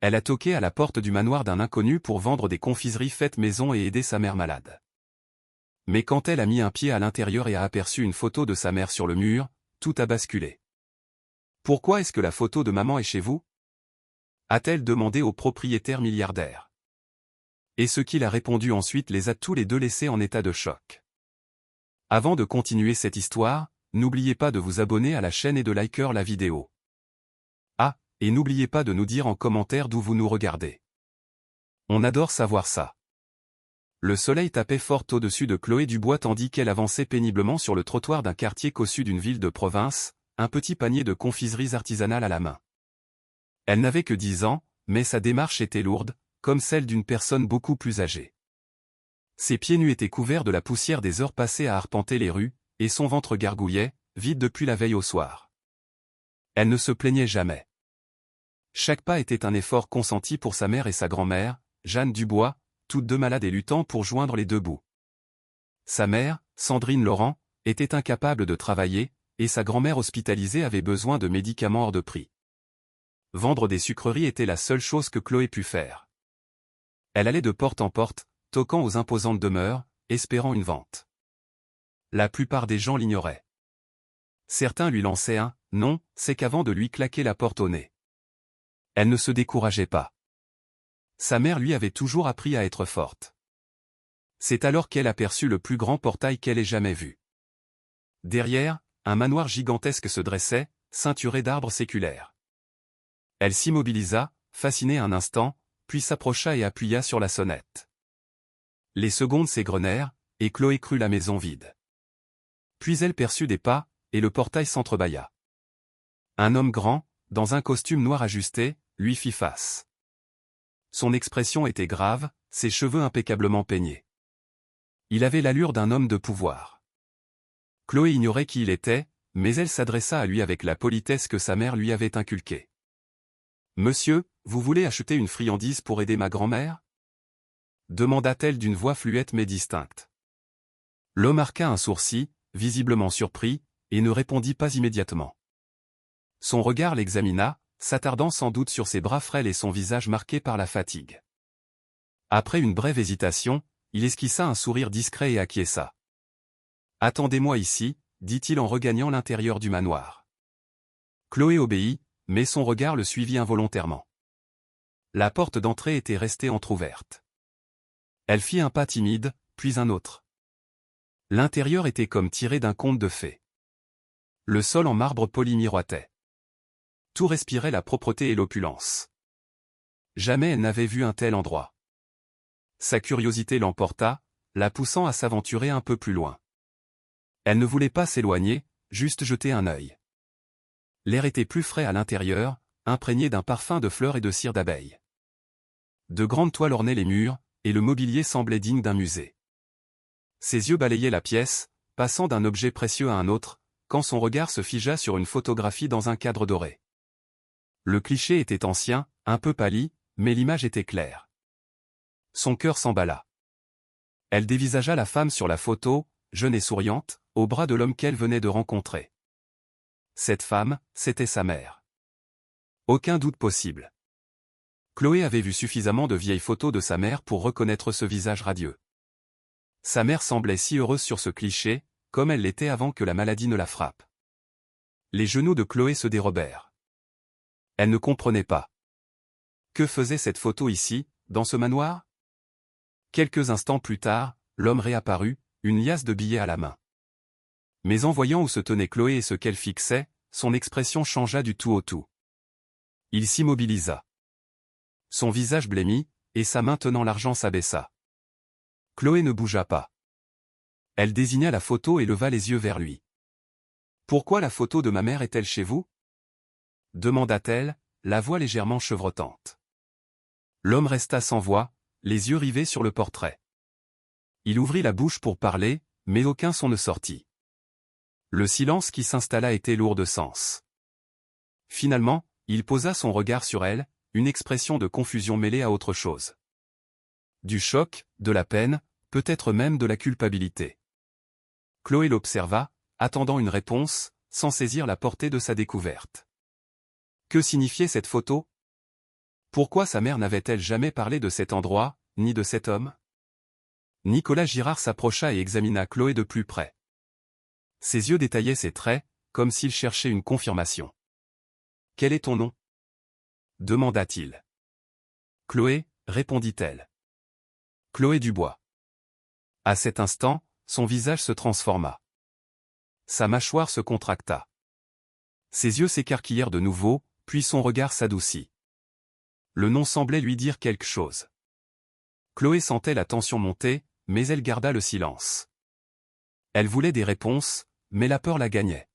Elle a toqué à la porte du manoir d'un inconnu pour vendre des confiseries faites maison et aider sa mère malade. Mais quand elle a mis un pied à l'intérieur et a aperçu une photo de sa mère sur le mur, tout a basculé. « Pourquoi est-ce que la photo de maman est chez vous ?» a-t-elle demandé au propriétaire milliardaire. Et ce qu'il a répondu ensuite les a tous les deux laissés en état de choc. Avant de continuer cette histoire, n'oubliez pas de vous abonner à la chaîne et de liker la vidéo. Ah, et n'oubliez pas de nous dire en commentaire d'où vous nous regardez. On adore savoir ça. Le soleil tapait fort au-dessus de Chloé Dubois tandis qu'elle avançait péniblement sur le trottoir d'un quartier cossu d'une ville de province, un petit panier de confiseries artisanales à la main. Elle n'avait que 10 ans, mais sa démarche était lourde, comme celle d'une personne beaucoup plus âgée. Ses pieds nus étaient couverts de la poussière des heures passées à arpenter les rues, et son ventre gargouillait, vide depuis la veille au soir. Elle ne se plaignait jamais. Chaque pas était un effort consenti pour sa mère et sa grand-mère, Jeanne Dubois, toutes deux malades et luttant pour joindre les deux bouts. Sa mère, Sandrine Laurent, était incapable de travailler, et sa grand-mère hospitalisée avait besoin de médicaments hors de prix. Vendre des sucreries était la seule chose que Chloé put faire. Elle allait de porte en porte, toquant aux imposantes demeures, espérant une vente. La plupart des gens l'ignoraient. Certains lui lançaient un « non, c'est qu'avant de lui claquer la porte au nez. Elle ne se décourageait pas. Sa mère lui avait toujours appris à être forte. C'est alors qu'elle aperçut le plus grand portail qu'elle ait jamais vu. Derrière, un manoir gigantesque se dressait, ceinturé d'arbres séculaires. Elle s'immobilisa, fascinée un instant, puis s'approcha et appuya sur la sonnette. Les secondes s'égrenèrent, et Chloé crut la maison vide. Puis elle perçut des pas, et le portail s'entrebâilla. Un homme grand, dans un costume noir ajusté, lui fit face. Son expression était grave, ses cheveux impeccablement peignés. Il avait l'allure d'un homme de pouvoir. Chloé ignorait qui il était, mais elle s'adressa à lui avec la politesse que sa mère lui avait inculquée. « Monsieur, vous voulez acheter une friandise pour aider ma grand-mère » demanda-t-elle d'une voix fluette mais distincte. L'homme arqua un sourcil, visiblement surpris, et ne répondit pas immédiatement. Son regard l'examina, s'attardant sans doute sur ses bras frêles et son visage marqué par la fatigue. Après une brève hésitation, il esquissa un sourire discret et acquiesça. « Attendez-moi ici, dit-il en regagnant l'intérieur du manoir. Chloé obéit, mais son regard le suivit involontairement. La porte d'entrée était restée entr'ouverte. Elle fit un pas timide, puis un autre. L'intérieur était comme tiré d'un conte de fées. Le sol en marbre poli miroitait. Tout respirait la propreté et l'opulence. Jamais elle n'avait vu un tel endroit. Sa curiosité l'emporta, la poussant à s'aventurer un peu plus loin. Elle ne voulait pas s'éloigner, juste jeter un œil. L'air était plus frais à l'intérieur, imprégné d'un parfum de fleurs et de cire d'abeille. De grandes toiles ornaient les murs, et le mobilier semblait digne d'un musée. Ses yeux balayaient la pièce, passant d'un objet précieux à un autre, quand son regard se figea sur une photographie dans un cadre doré. Le cliché était ancien, un peu pâli, mais l'image était claire. Son cœur s'emballa. Elle dévisagea la femme sur la photo, jeune et souriante, au bras de l'homme qu'elle venait de rencontrer. Cette femme, c'était sa mère. Aucun doute possible. Chloé avait vu suffisamment de vieilles photos de sa mère pour reconnaître ce visage radieux. Sa mère semblait si heureuse sur ce cliché, comme elle l'était avant que la maladie ne la frappe. Les genoux de Chloé se dérobèrent. Elle ne comprenait pas. Que faisait cette photo ici, dans ce manoir? Quelques instants plus tard, l'homme réapparut, une liasse de billets à la main. Mais en voyant où se tenait Chloé et ce qu'elle fixait, son expression changea du tout au tout. Il s'immobilisa. Son visage blêmit, et sa main tenant l'argent s'abaissa. Chloé ne bougea pas. Elle désigna la photo et leva les yeux vers lui. « Pourquoi la photo de ma mère est-elle chez vous » demanda-t-elle, la voix légèrement chevrotante. L'homme resta sans voix, les yeux rivés sur le portrait. Il ouvrit la bouche pour parler, mais aucun son ne sortit. Le silence qui s'installa était lourd de sens. Finalement, il posa son regard sur elle, une expression de confusion mêlée à autre chose. Du choc, de la peine, peut-être même de la culpabilité. Chloé l'observa, attendant une réponse, sans saisir la portée de sa découverte. Que signifiait cette photo? Pourquoi sa mère n'avait-elle jamais parlé de cet endroit, ni de cet homme? Nicolas Girard s'approcha et examina Chloé de plus près. Ses yeux détaillaient ses traits, comme s'il cherchait une confirmation. « Quel est ton nom » demanda-t-il. « Chloé, » répondit-elle. « Chloé Dubois. » À cet instant, son visage se transforma. Sa mâchoire se contracta. Ses yeux s'écarquillèrent de nouveau, puis son regard s'adoucit. Le nom semblait lui dire quelque chose. Chloé sentait la tension monter, mais elle garda le silence. Elle voulait des réponses, mais la peur la gagnait.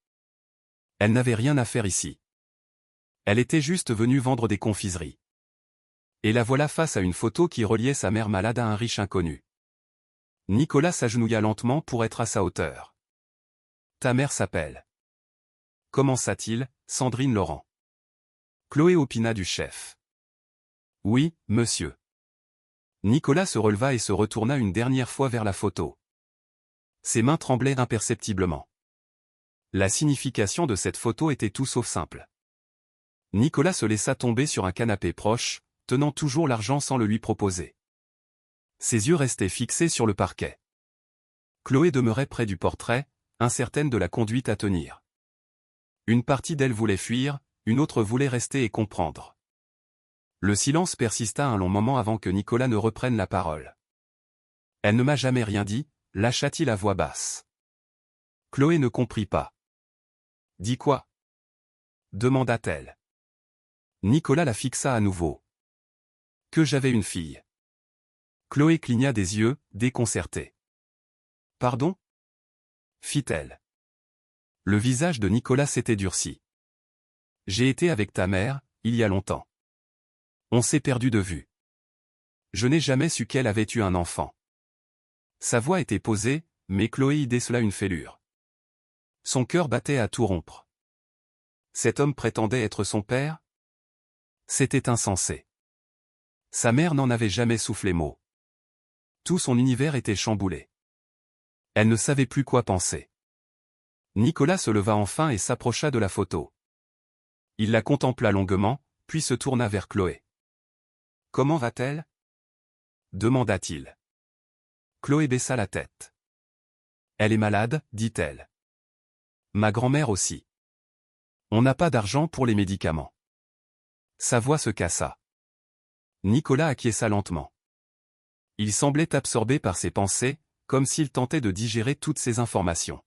Elle n'avait rien à faire ici. Elle était juste venue vendre des confiseries. Et la voilà face à une photo qui reliait sa mère malade à un riche inconnu. Nicolas s'agenouilla lentement pour être à sa hauteur. « Ta mère s'appelle » commença-t-il, Sandrine Laurent. Chloé opina du chef. « Oui, monsieur. » Nicolas se releva et se retourna une dernière fois vers la photo. Ses mains tremblaient imperceptiblement. La signification de cette photo était tout sauf simple. Nicolas se laissa tomber sur un canapé proche, tenant toujours l'argent sans le lui proposer. Ses yeux restaient fixés sur le parquet. Chloé demeurait près du portrait, incertaine de la conduite à tenir. Une partie d'elle voulait fuir, une autre voulait rester et comprendre. Le silence persista un long moment avant que Nicolas ne reprenne la parole. « Elle ne m'a jamais rien dit » lâcha-t-il à voix basse. Chloé ne comprit pas. « Dis quoi » demanda-t-elle. Nicolas la fixa à nouveau. « Que j'avais une fille. » Chloé cligna des yeux, déconcertée. « Pardon » fit-elle. Le visage de Nicolas s'était durci. « J'ai été avec ta mère, il y a longtemps. On s'est perdu de vue. Je n'ai jamais su qu'elle avait eu un enfant. » Sa voix était posée, mais Chloé y décela une fêlure. Son cœur battait à tout rompre. Cet homme prétendait être son père? C'était insensé. Sa mère n'en avait jamais soufflé mot. Tout son univers était chamboulé. Elle ne savait plus quoi penser. Nicolas se leva enfin et s'approcha de la photo. Il la contempla longuement, puis se tourna vers Chloé. « Comment va-t-elle » demanda-t-il. Chloé baissa la tête. « Elle est malade, dit-elle. Ma grand-mère aussi. On n'a pas d'argent pour les médicaments. » Sa voix se cassa. Nicolas acquiesça lentement. Il semblait absorbé par ses pensées, comme s'il tentait de digérer toutes ces informations.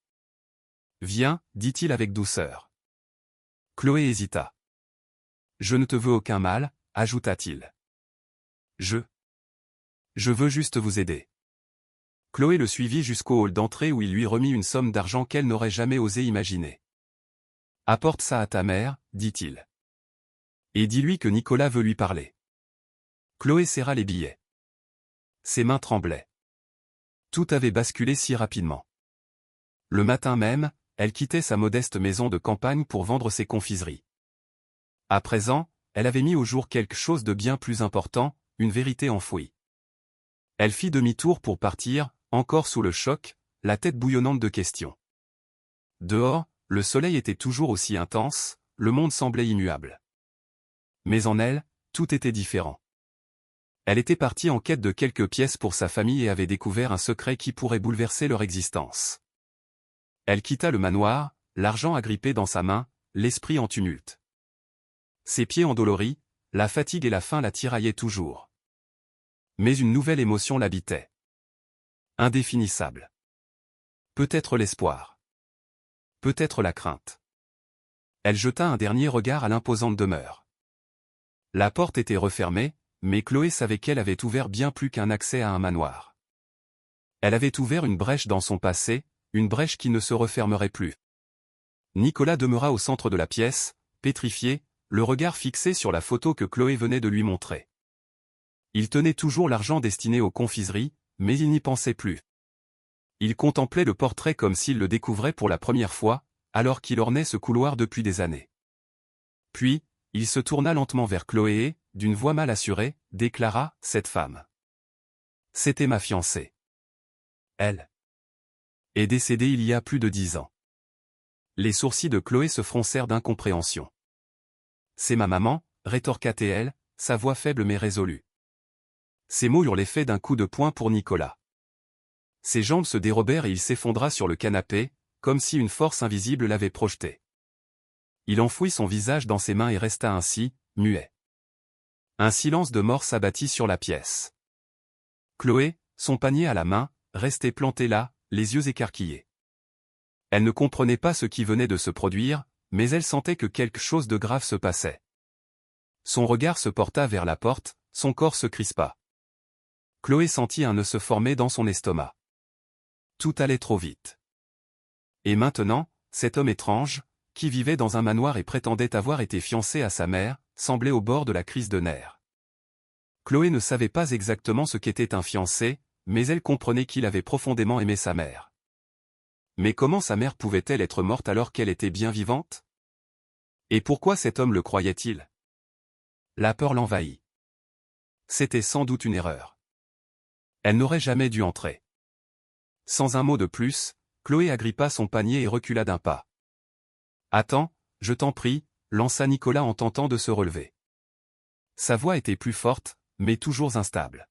« Viens, dit-il avec douceur. » Chloé hésita. « Je ne te veux aucun mal, ajouta-t-il. Je veux juste vous aider. » Chloé le suivit jusqu'au hall d'entrée où il lui remit une somme d'argent qu'elle n'aurait jamais osé imaginer. « Apporte ça à ta mère, dit-il. Et dis-lui que Nicolas veut lui parler. » Chloé serra les billets. Ses mains tremblaient. Tout avait basculé si rapidement. Le matin même, elle quittait sa modeste maison de campagne pour vendre ses confiseries. À présent, elle avait mis au jour quelque chose de bien plus important, une vérité enfouie. Elle fit demi-tour pour partir, encore sous le choc, la tête bouillonnante de questions. Dehors, le soleil était toujours aussi intense, le monde semblait immuable. Mais en elle, tout était différent. Elle était partie en quête de quelques pièces pour sa famille et avait découvert un secret qui pourrait bouleverser leur existence. Elle quitta le manoir, l'argent agrippé dans sa main, l'esprit en tumulte. Ses pieds endoloris, la fatigue et la faim la tiraillaient toujours. Mais une nouvelle émotion l'habitait. Indéfinissable. Peut-être l'espoir. Peut-être la crainte. Elle jeta un dernier regard à l'imposante demeure. La porte était refermée, mais Chloé savait qu'elle avait ouvert bien plus qu'un accès à un manoir. Elle avait ouvert une brèche dans son passé, une brèche qui ne se refermerait plus. Nicolas demeura au centre de la pièce, pétrifié, le regard fixé sur la photo que Chloé venait de lui montrer. Il tenait toujours l'argent destiné aux confiseries, mais il n'y pensait plus. Il contemplait le portrait comme s'il le découvrait pour la première fois, alors qu'il ornait ce couloir depuis des années. Puis, il se tourna lentement vers Chloé et, d'une voix mal assurée, déclara « Cette femme. C'était ma fiancée. Elle est décédée il y a plus de 10 ans. » Les sourcils de Chloé se froncèrent d'incompréhension. « C'est ma maman, rétorqua-t-elle, sa voix faible mais résolue. Ces mots eurent l'effet d'un coup de poing pour Nicolas. Ses jambes se dérobèrent et il s'effondra sur le canapé, comme si une force invisible l'avait projeté. Il enfouit son visage dans ses mains et resta ainsi, muet. Un silence de mort s'abattit sur la pièce. Chloé, son panier à la main, restait plantée là, les yeux écarquillés. Elle ne comprenait pas ce qui venait de se produire, mais elle sentait que quelque chose de grave se passait. Son regard se porta vers la porte, son corps se crispa. Chloé sentit un nœud se former dans son estomac. Tout allait trop vite. Et maintenant, cet homme étrange, qui vivait dans un manoir et prétendait avoir été fiancé à sa mère, semblait au bord de la crise de nerfs. Chloé ne savait pas exactement ce qu'était un fiancé, mais elle comprenait qu'il avait profondément aimé sa mère. Mais comment sa mère pouvait-elle être morte alors qu'elle était bien vivante? Et pourquoi cet homme le croyait-il? La peur l'envahit. C'était sans doute une erreur. Elle n'aurait jamais dû entrer. Sans un mot de plus, Chloé agrippa son panier et recula d'un pas. « Attends, je t'en prie », lança Nicolas en tentant de se relever. Sa voix était plus forte, mais toujours instable.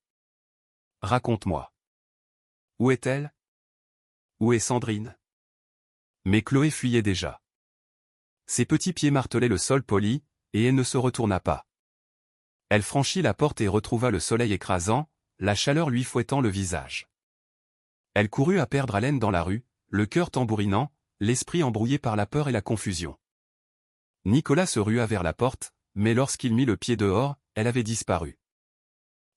« Raconte-moi. Où est-elle? Où est Sandrine ?» Mais Chloé fuyait déjà. Ses petits pieds martelaient le sol poli, et elle ne se retourna pas. Elle franchit la porte et retrouva le soleil écrasant, la chaleur lui fouettant le visage. Elle courut à perdre haleine dans la rue, le cœur tambourinant, l'esprit embrouillé par la peur et la confusion. Nicolas se rua vers la porte, mais lorsqu'il mit le pied dehors, elle avait disparu.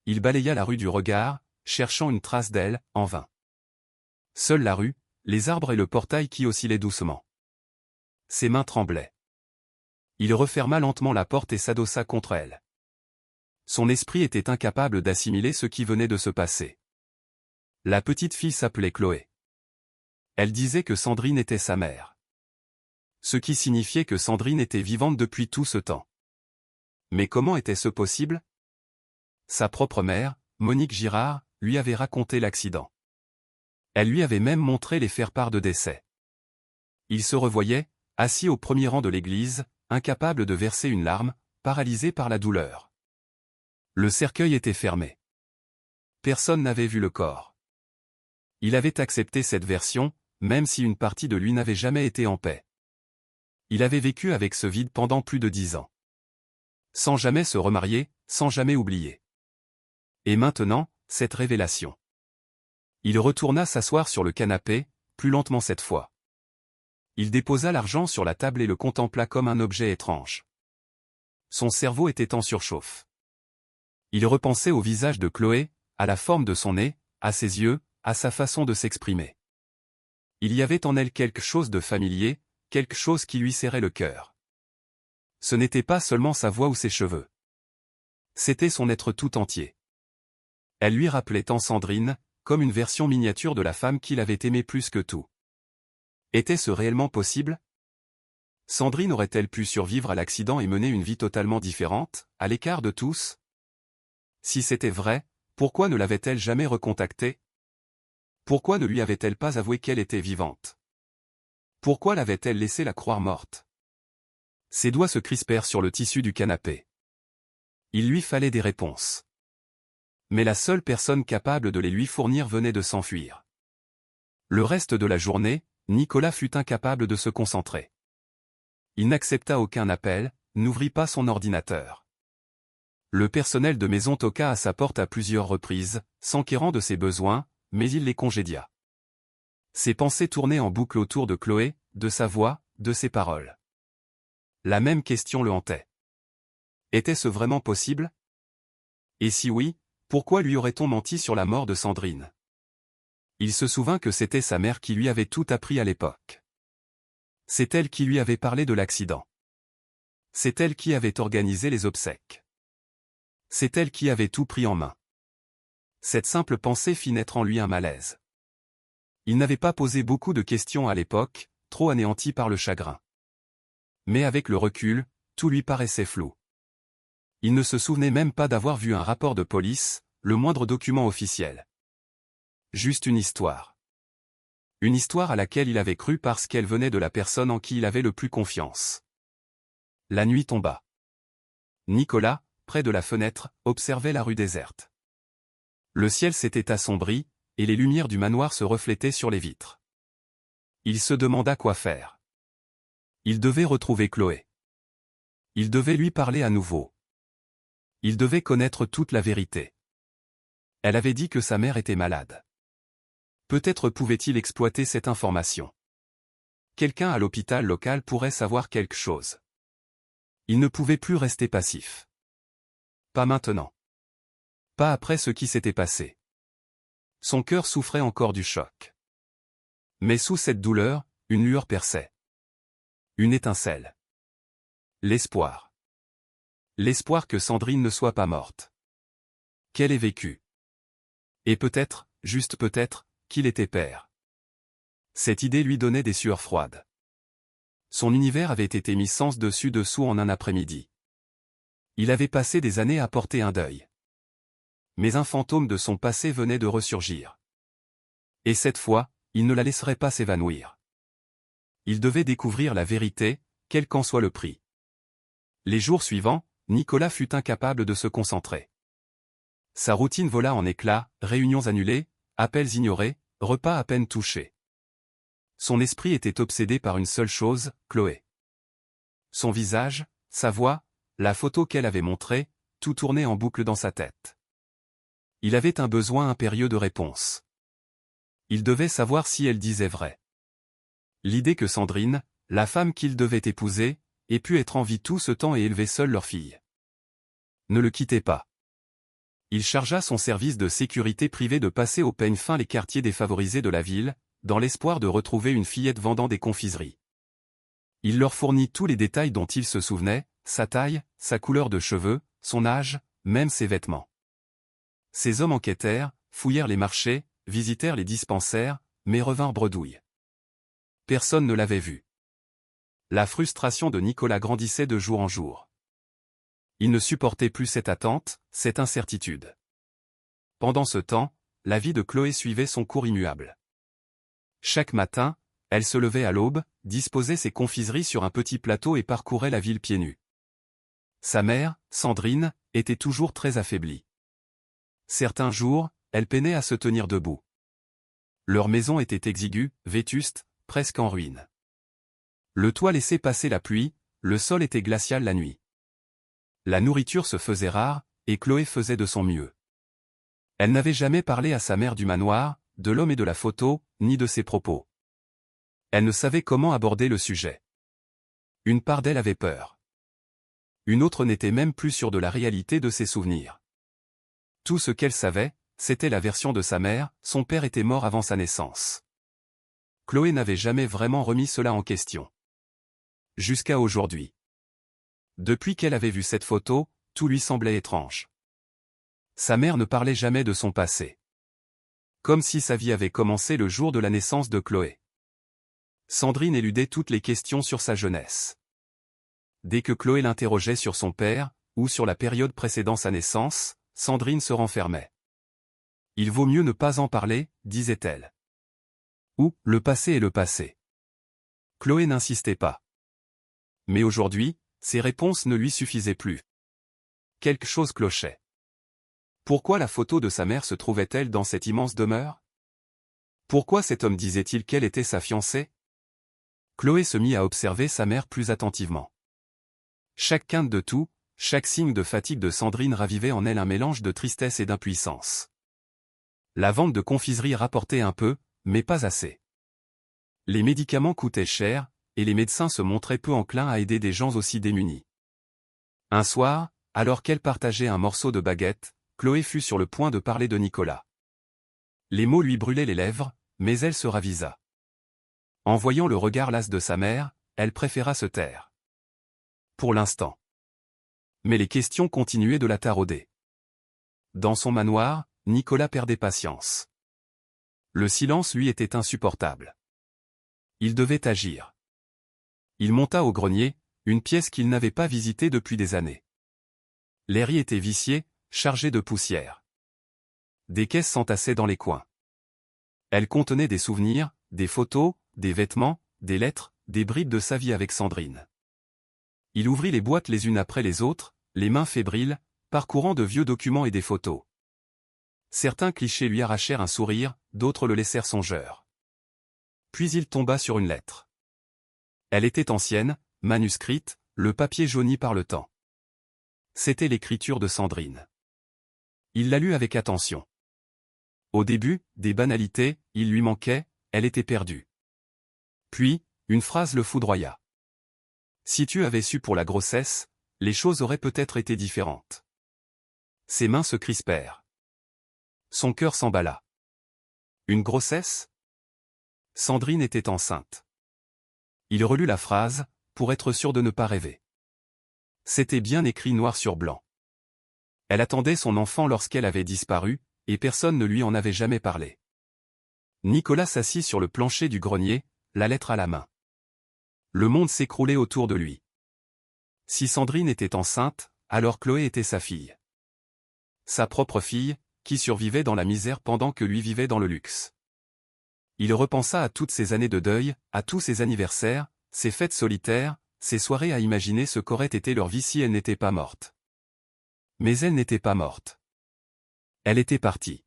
Il balaya la rue du regard, cherchant une trace d'elle, en vain. Seule la rue, les arbres et le portail qui oscillaient doucement. Ses mains tremblaient. Il referma lentement la porte et s'adossa contre elle. Son esprit était incapable d'assimiler ce qui venait de se passer. La petite fille s'appelait Chloé. Elle disait que Sandrine était sa mère. Ce qui signifiait que Sandrine était vivante depuis tout ce temps. Mais comment était-ce possible? Sa propre mère, Monique Girard, lui avait raconté l'accident. Elle lui avait même montré les faire-part de décès. Il se revoyait, assis au premier rang de l'église, incapable de verser une larme, paralysé par la douleur. Le cercueil était fermé. Personne n'avait vu le corps. Il avait accepté cette version, même si une partie de lui n'avait jamais été en paix. Il avait vécu avec ce vide pendant plus de 10 ans. Sans jamais se remarier, sans jamais oublier. Et maintenant, cette révélation. Il retourna s'asseoir sur le canapé, plus lentement cette fois. Il déposa l'argent sur la table et le contempla comme un objet étrange. Son cerveau était en surchauffe. Il repensait au visage de Chloé, à la forme de son nez, à ses yeux, à sa façon de s'exprimer. Il y avait en elle quelque chose de familier, quelque chose qui lui serrait le cœur. Ce n'était pas seulement sa voix ou ses cheveux. C'était son être tout entier. Elle lui rappelait tant Sandrine, comme une version miniature de la femme qu'il avait aimée plus que tout. Était-ce réellement possible? Sandrine aurait-elle pu survivre à l'accident et mener une vie totalement différente, à l'écart de tous? Si c'était vrai, pourquoi ne l'avait-elle jamais recontacté? Pourquoi ne lui avait-elle pas avoué qu'elle était vivante? Pourquoi l'avait-elle laissé la croire morte? Ses doigts se crispèrent sur le tissu du canapé. Il lui fallait des réponses. Mais la seule personne capable de les lui fournir venait de s'enfuir. Le reste de la journée, Nicolas fut incapable de se concentrer. Il n'accepta aucun appel, n'ouvrit pas son ordinateur. Le personnel de maison toqua à sa porte à plusieurs reprises, s'enquérant de ses besoins, mais il les congédia. Ses pensées tournaient en boucle autour de Chloé, de sa voix, de ses paroles. La même question le hantait. Était-ce vraiment possible? Et si oui, pourquoi lui aurait-on menti sur la mort de Sandrine? Il se souvint que c'était sa mère qui lui avait tout appris à l'époque. C'est elle qui lui avait parlé de l'accident. C'est elle qui avait organisé les obsèques. C'est elle qui avait tout pris en main. Cette simple pensée fit naître en lui un malaise. Il n'avait pas posé beaucoup de questions à l'époque, trop anéanti par le chagrin. Mais avec le recul, tout lui paraissait flou. Il ne se souvenait même pas d'avoir vu un rapport de police, le moindre document officiel. Juste une histoire. Une histoire à laquelle il avait cru parce qu'elle venait de la personne en qui il avait le plus confiance. La nuit tomba. Nicolas, près de la fenêtre, observait la rue déserte. Le ciel s'était assombri, et les lumières du manoir se reflétaient sur les vitres. Il se demanda quoi faire. Il devait retrouver Chloé. Il devait lui parler à nouveau. Il devait connaître toute la vérité. Elle avait dit que sa mère était malade. Peut-être pouvait-il exploiter cette information. Quelqu'un à l'hôpital local pourrait savoir quelque chose. Il ne pouvait plus rester passif. Pas maintenant. Pas après ce qui s'était passé. Son cœur souffrait encore du choc. Mais sous cette douleur, une lueur perçait. Une étincelle. L'espoir. L'espoir que Sandrine ne soit pas morte. Qu'elle ait vécu. Et peut-être, juste peut-être, qu'il était père. Cette idée lui donnait des sueurs froides. Son univers avait été mis sens dessus dessous en un après-midi. Il avait passé des années à porter un deuil. Mais un fantôme de son passé venait de ressurgir. Et cette fois, il ne la laisserait pas s'évanouir. Il devait découvrir la vérité, quel qu'en soit le prix. Les jours suivants, Nicolas fut incapable de se concentrer. Sa routine vola en éclats, réunions annulées, appels ignorés, repas à peine touchés. Son esprit était obsédé par une seule chose, Chloé. Son visage, sa voix, la photo qu'elle avait montrée, tout tournait en boucle dans sa tête. Il avait un besoin impérieux de réponse. Il devait savoir si elle disait vrai. L'idée que Sandrine, la femme qu'il devait épouser, ait pu être en vie tout ce temps et élever seule leur fille. Ne le quittez pas. Il chargea son service de sécurité privée de passer au peigne fin les quartiers défavorisés de la ville, dans l'espoir de retrouver une fillette vendant des confiseries. Il leur fournit tous les détails dont il se souvenait, sa taille, sa couleur de cheveux, son âge, même ses vêtements. Ces hommes enquêtèrent, fouillèrent les marchés, visitèrent les dispensaires, mais revinrent bredouilles. Personne ne l'avait vu. La frustration de Nicolas grandissait de jour en jour. Il ne supportait plus cette attente, cette incertitude. Pendant ce temps, la vie de Chloé suivait son cours immuable. Chaque matin, elle se levait à l'aube, disposait ses confiseries sur un petit plateau et parcourait la ville pieds nus. Sa mère, Sandrine, était toujours très affaiblie. Certains jours, elle peinait à se tenir debout. Leur maison était exiguë, vétuste, presque en ruine. Le toit laissait passer la pluie, le sol était glacial la nuit. La nourriture se faisait rare, et Chloé faisait de son mieux. Elle n'avait jamais parlé à sa mère du manoir, de l'homme et de la photo, ni de ses propos. Elle ne savait comment aborder le sujet. Une part d'elle avait peur. Une autre n'était même plus sûre de la réalité de ses souvenirs. Tout ce qu'elle savait, c'était la version de sa mère, son père était mort avant sa naissance. Chloé n'avait jamais vraiment remis cela en question. Jusqu'à aujourd'hui. Depuis qu'elle avait vu cette photo, tout lui semblait étrange. Sa mère ne parlait jamais de son passé. Comme si sa vie avait commencé le jour de la naissance de Chloé. Sandrine éludait toutes les questions sur sa jeunesse. Dès que Chloé l'interrogeait sur son père, ou sur la période précédant sa naissance, Sandrine se renfermait. Il vaut mieux ne pas en parler, disait-elle. Ou, le passé est le passé. Chloé n'insistait pas. Mais aujourd'hui, ses réponses ne lui suffisaient plus. Quelque chose clochait. Pourquoi la photo de sa mère se trouvait-elle dans cette immense demeure? Pourquoi cet homme disait-il qu'elle était sa fiancée? Chloé se mit à observer sa mère plus attentivement. Chaque quinte de toux, chaque signe de fatigue de Sandrine ravivait en elle un mélange de tristesse et d'impuissance. La vente de confiserie rapportait un peu, mais pas assez. Les médicaments coûtaient cher, et les médecins se montraient peu enclins à aider des gens aussi démunis. Un soir, alors qu'elle partageait un morceau de baguette, Chloé fut sur le point de parler de Nicolas. Les mots lui brûlaient les lèvres, mais elle se ravisa. En voyant le regard las de sa mère, elle préféra se taire. Pour l'instant. Mais les questions continuaient de la tarauder. Dans son manoir, Nicolas perdait patience. Le silence lui était insupportable. Il devait agir. Il monta au grenier, une pièce qu'il n'avait pas visitée depuis des années. L'air y était vicié, chargé de poussière. Des caisses s'entassaient dans les coins. Elles contenaient des souvenirs, des photos, des vêtements, des lettres, des bribes de sa vie avec Sandrine. Il ouvrit les boîtes les unes après les autres, les mains fébriles, parcourant de vieux documents et des photos. Certains clichés lui arrachèrent un sourire, d'autres le laissèrent songeur. Puis il tomba sur une lettre. Elle était ancienne, manuscrite, le papier jauni par le temps. C'était l'écriture de Sandrine. Il la lut avec attention. Au début, des banalités, il lui manquait, elle était perdue. Puis, une phrase le foudroya. Si tu avais su pour la grossesse, les choses auraient peut-être été différentes. Ses mains se crispèrent. Son cœur s'emballa. Une grossesse? Sandrine était enceinte. Il relut la phrase, pour être sûr de ne pas rêver. C'était bien écrit noir sur blanc. Elle attendait son enfant lorsqu'elle avait disparu, et personne ne lui en avait jamais parlé. Nicolas s'assit sur le plancher du grenier, la lettre à la main. Le monde s'écroulait autour de lui. Si Sandrine était enceinte, alors Chloé était sa fille. Sa propre fille, qui survivait dans la misère pendant que lui vivait dans le luxe. Il repensa à toutes ces années de deuil, à tous ses anniversaires, ses fêtes solitaires, ses soirées à imaginer ce qu'aurait été leur vie si elle n'était pas morte. Mais elle n'était pas morte. Elle était partie.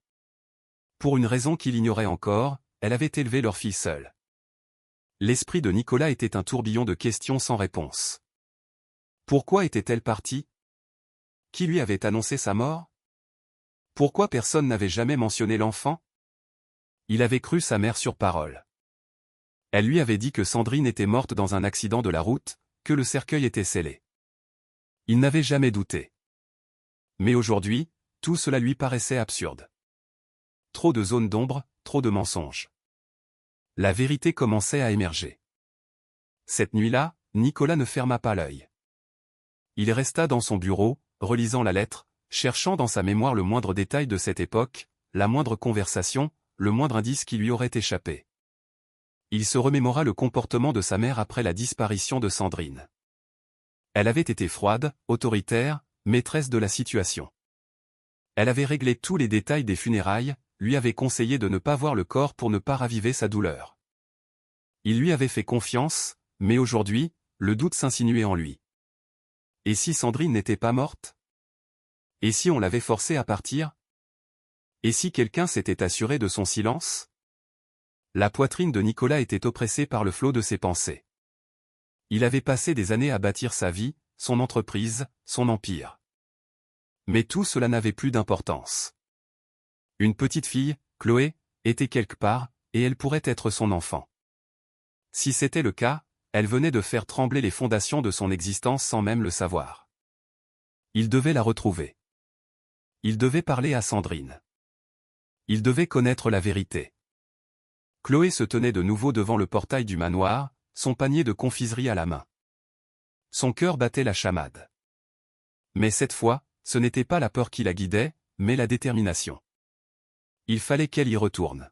Pour une raison qu'il ignorait encore, elle avait élevé leur fille seule. L'esprit de Nicolas était un tourbillon de questions sans réponse. Pourquoi était-elle partie? Qui lui avait annoncé sa mort? Pourquoi personne n'avait jamais mentionné l'enfant? Il avait cru sa mère sur parole. Elle lui avait dit que Sandrine était morte dans un accident de la route, que le cercueil était scellé. Il n'avait jamais douté. Mais aujourd'hui, tout cela lui paraissait absurde. Trop de zones d'ombre, trop de mensonges. La vérité commençait à émerger. Cette nuit-là, Nicolas ne ferma pas l'œil. Il resta dans son bureau, relisant la lettre, cherchant dans sa mémoire le moindre détail de cette époque, la moindre conversation, le moindre indice qui lui aurait échappé. Il se remémora le comportement de sa mère après la disparition de Sandrine. Elle avait été froide, autoritaire, maîtresse de la situation. Elle avait réglé tous les détails des funérailles, lui avait conseillé de ne pas voir le corps pour ne pas raviver sa douleur. Il lui avait fait confiance, mais aujourd'hui, le doute s'insinuait en lui. Et si Sandrine n'était pas morte? Et si on l'avait forcée à partir? Et si quelqu'un s'était assuré de son silence? La poitrine de Nicolas était oppressée par le flot de ses pensées. Il avait passé des années à bâtir sa vie, son entreprise, son empire. Mais tout cela n'avait plus d'importance. Une petite fille, Chloé, était quelque part, et elle pourrait être son enfant. Si c'était le cas, elle venait de faire trembler les fondations de son existence sans même le savoir. Il devait la retrouver. Il devait parler à Sandrine. Il devait connaître la vérité. Chloé se tenait de nouveau devant le portail du manoir, son panier de confiserie à la main. Son cœur battait la chamade. Mais cette fois, ce n'était pas la peur qui la guidait, mais la détermination. Il fallait qu'elle y retourne.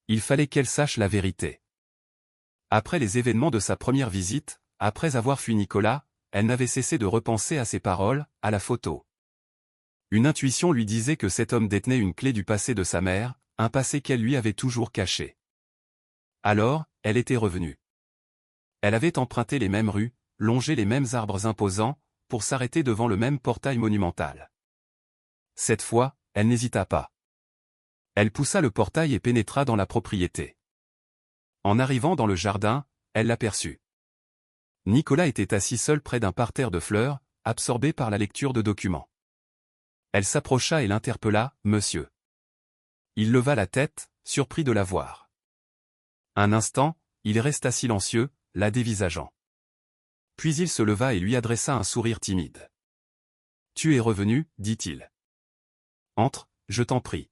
Il fallait qu'elle sache la vérité. Après les événements de sa première visite, après avoir fui Nicolas, elle n'avait cessé de repenser à ses paroles, à la photo. Une intuition lui disait que cet homme détenait une clé du passé de sa mère, un passé qu'elle lui avait toujours caché. Alors, elle était revenue. Elle avait emprunté les mêmes rues, longé les mêmes arbres imposants, pour s'arrêter devant le même portail monumental. Cette fois, elle n'hésita pas. Elle poussa le portail et pénétra dans la propriété. En arrivant dans le jardin, elle l'aperçut. Nicolas était assis seul près d'un parterre de fleurs, absorbé par la lecture de documents. Elle s'approcha et l'interpella, « Monsieur ». Il leva la tête, surpris de la voir. Un instant, il resta silencieux, la dévisageant. Puis il se leva et lui adressa un sourire timide. « Tu es revenu, dit-il. Entre, je t'en prie. »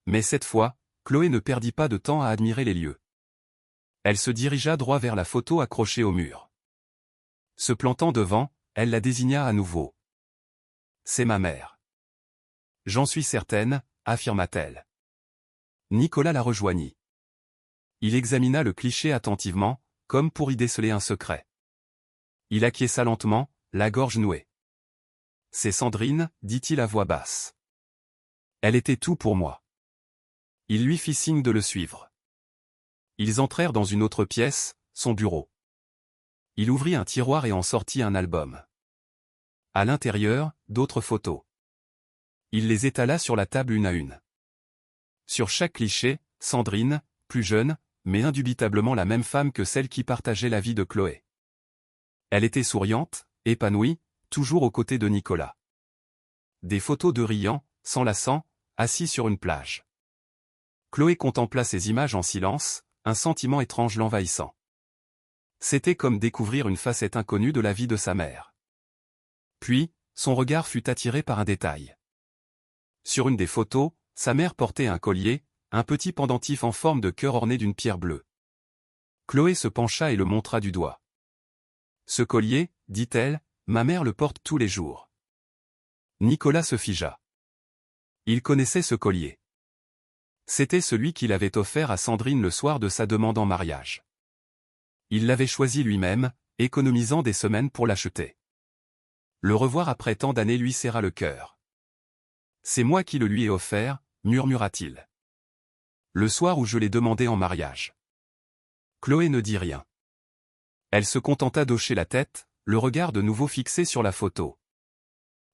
Mais cette fois, Chloé ne perdit pas de temps à admirer les lieux. Elle se dirigea droit vers la photo accrochée au mur. Se plantant devant, elle la désigna à nouveau. « C'est ma mère. » « J'en suis certaine, affirma-t-elle. Nicolas la rejoignit. Il examina le cliché attentivement, comme pour y déceler un secret. Il acquiesça lentement, la gorge nouée. « C'est Sandrine, dit-il à voix basse. Elle était tout pour moi. » Il lui fit signe de le suivre. Ils entrèrent dans une autre pièce, son bureau. Il ouvrit un tiroir et en sortit un album. À l'intérieur, d'autres photos. Il les étala sur la table une à une. Sur chaque cliché, Sandrine, plus jeune, mais indubitablement la même femme que celle qui partageait la vie de Chloé. Elle était souriante, épanouie, toujours aux côtés de Nicolas. Des photos de riant, s'enlaçant, assis sur une plage. Chloé contempla ces images en silence, un sentiment étrange l'envahissant. C'était comme découvrir une facette inconnue de la vie de sa mère. Puis, son regard fut attiré par un détail. Sur une des photos, sa mère portait un collier, un petit pendentif en forme de cœur orné d'une pierre bleue. Chloé se pencha et le montra du doigt. « Ce collier, dit-elle, ma mère le porte tous les jours. » Nicolas se figea. Il connaissait ce collier. C'était celui qu'il avait offert à Sandrine le soir de sa demande en mariage. Il l'avait choisi lui-même, économisant des semaines pour l'acheter. Le revoir après tant d'années lui serra le cœur. « C'est moi qui le lui ai offert, murmura-t-il. Le soir où je l'ai demandé en mariage. » Chloé ne dit rien. Elle se contenta d'hocher la tête, le regard de nouveau fixé sur la photo.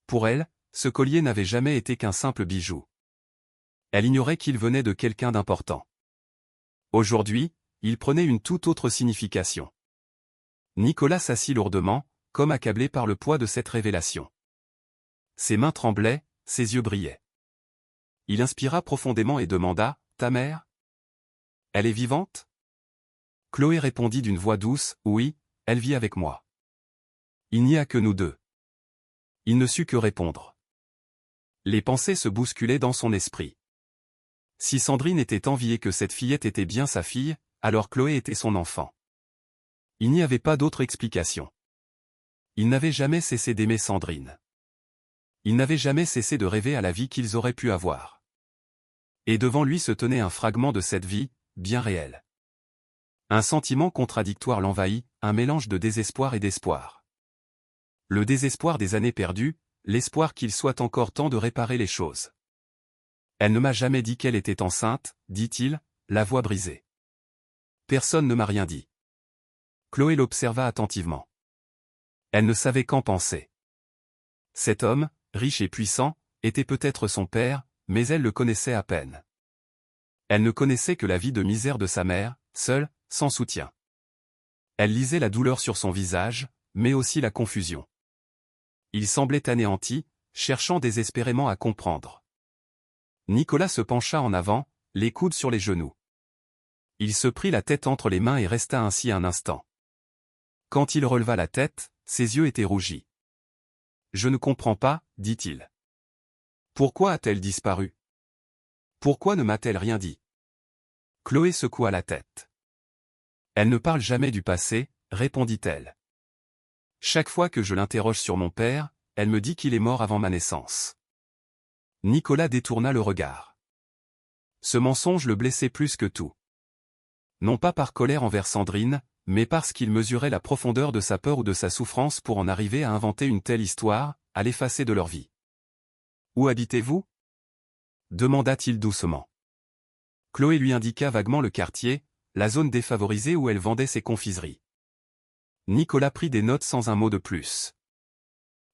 Pour elle, ce collier n'avait jamais été qu'un simple bijou. Elle ignorait qu'il venait de quelqu'un d'important. Aujourd'hui, il prenait une toute autre signification. Nicolas s'assit lourdement, comme accablé par le poids de cette révélation. Ses mains tremblaient, ses yeux brillaient. Il inspira profondément et demanda « Ta mère ? Elle est vivante ?» Chloé répondit d'une voix douce « Oui, elle vit avec moi. » Il n'y a que nous deux. Il ne sut que répondre. Les pensées se bousculaient dans son esprit. Si Sandrine était enviée que cette fillette était bien sa fille, alors Chloé était son enfant. Il n'y avait pas d'autre explication. Il n'avait jamais cessé d'aimer Sandrine. Il n'avait jamais cessé de rêver à la vie qu'ils auraient pu avoir. Et devant lui se tenait un fragment de cette vie, bien réelle. Un sentiment contradictoire l'envahit, un mélange de désespoir et d'espoir. Le désespoir des années perdues, l'espoir qu'il soit encore temps de réparer les choses. Elle ne m'a jamais dit qu'elle était enceinte, dit-il, la voix brisée. Personne ne m'a rien dit. Chloé l'observa attentivement. Elle ne savait qu'en penser. Cet homme, riche et puissant, était peut-être son père, mais elle le connaissait à peine. Elle ne connaissait que la vie de misère de sa mère, seule, sans soutien. Elle lisait la douleur sur son visage, mais aussi la confusion. Il semblait anéanti, cherchant désespérément à comprendre. Nicolas se pencha en avant, les coudes sur les genoux. Il se prit la tête entre les mains et resta ainsi un instant. Quand il releva la tête, ses yeux étaient rougis. « Je ne comprends pas, dit-il. Pourquoi a-t-elle disparu? Pourquoi ne m'a-t-elle rien dit ?» Chloé secoua la tête. « Elle ne parle jamais du passé, répondit-elle. Chaque fois que je l'interroge sur mon père, elle me dit qu'il est mort avant ma naissance. » Nicolas détourna le regard. Ce mensonge le blessait plus que tout. Non pas par colère envers Sandrine, mais parce qu'il mesurait la profondeur de sa peur ou de sa souffrance pour en arriver à inventer une telle histoire, à l'effacer de leur vie. « Où habitez-vous » demanda-t-il doucement. Chloé lui indiqua vaguement le quartier, la zone défavorisée où elle vendait ses confiseries. Nicolas prit des notes sans un mot de plus.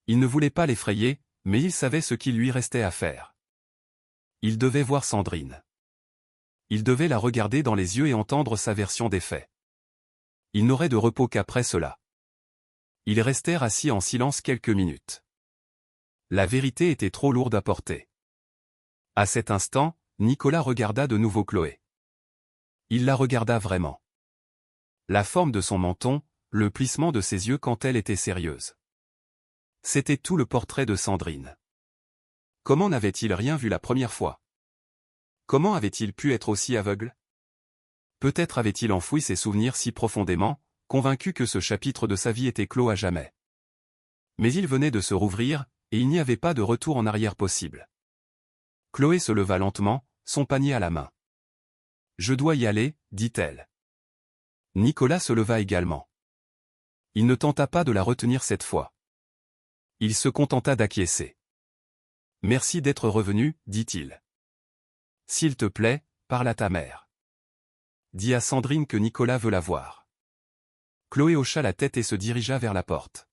Il ne voulait pas l'effrayer, mais il savait ce qu'il lui restait à faire. Il devait voir Sandrine. Il devait la regarder dans les yeux et entendre sa version des faits. Il n'aurait de repos qu'après cela. Ils restèrent assis en silence quelques minutes. La vérité était trop lourde à porter. À cet instant, Nicolas regarda de nouveau Chloé. Il la regarda vraiment. La forme de son menton, le plissement de ses yeux quand elle était sérieuse. C'était tout le portrait de Sandrine. Comment n'avait-il rien vu la première fois? Comment avait-il pu être aussi aveugle? Peut-être avait-il enfoui ses souvenirs si profondément, convaincu que ce chapitre de sa vie était clos à jamais. Mais il venait de se rouvrir, et il n'y avait pas de retour en arrière possible. Chloé se leva lentement, son panier à la main. « Je dois y aller, dit-elle. » Nicolas se leva également. Il ne tenta pas de la retenir cette fois. Il se contenta d'acquiescer. « Merci d'être revenu, dit-il. S'il te plaît, parle à ta mère. Dis à Sandrine que Nicolas veut la voir. » Chloé hocha la tête et se dirigea vers la porte.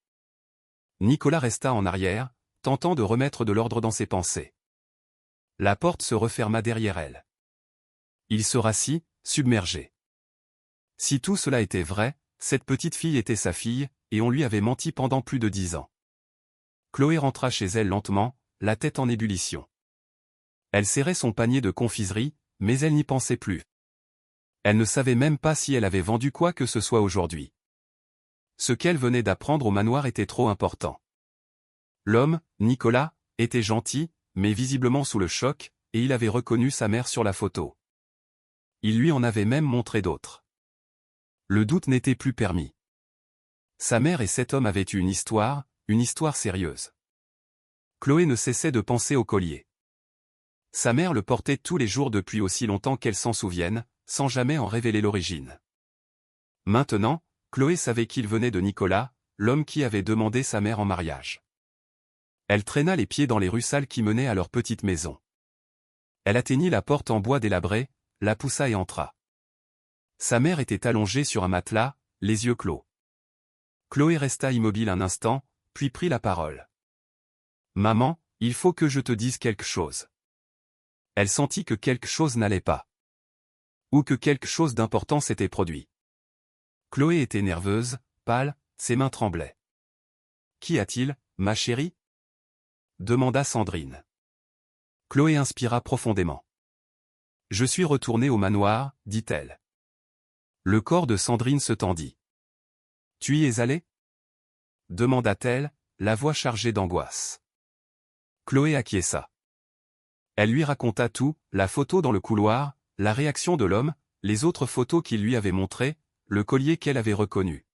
Nicolas resta en arrière, tentant de remettre de l'ordre dans ses pensées. La porte se referma derrière elle. Il se rassit, submergé. Si tout cela était vrai, cette petite fille était sa fille, et on lui avait menti pendant plus de 10 ans. Chloé rentra chez elle lentement, la tête en ébullition. Elle serrait son panier de confiserie, mais elle n'y pensait plus. Elle ne savait même pas si elle avait vendu quoi que ce soit aujourd'hui. Ce qu'elle venait d'apprendre au manoir était trop important. L'homme, Nicolas, était gentil, mais visiblement sous le choc, et il avait reconnu sa mère sur la photo. Il lui en avait même montré d'autres. Le doute n'était plus permis. Sa mère et cet homme avaient eu une histoire sérieuse. Chloé ne cessait de penser au collier. Sa mère le portait tous les jours depuis aussi longtemps qu'elle s'en souvienne, sans jamais en révéler l'origine. Maintenant, Chloé savait qu'il venait de Nicolas, l'homme qui avait demandé sa mère en mariage. Elle traîna les pieds dans les rues sales qui menaient à leur petite maison. Elle atteignit la porte en bois délabré, la poussa et entra. Sa mère était allongée sur un matelas, les yeux clos. Chloé resta immobile un instant, puis prit la parole. « Maman, il faut que je te dise quelque chose. » Elle sentit que quelque chose n'allait pas. Ou que quelque chose d'important s'était produit. Chloé était nerveuse, pâle, ses mains tremblaient. « Qu'y a-t-il, ma chérie ?» demanda Sandrine. Chloé inspira profondément. « Je suis retournée au manoir, dit-elle. » Le corps de Sandrine se tendit. « Tu y es allée ?» demanda-t-elle, la voix chargée d'angoisse. Chloé acquiesça. Elle lui raconta tout, la photo dans le couloir, la réaction de l'homme, les autres photos qu'il lui avait montrées, le collier qu'elle avait reconnu.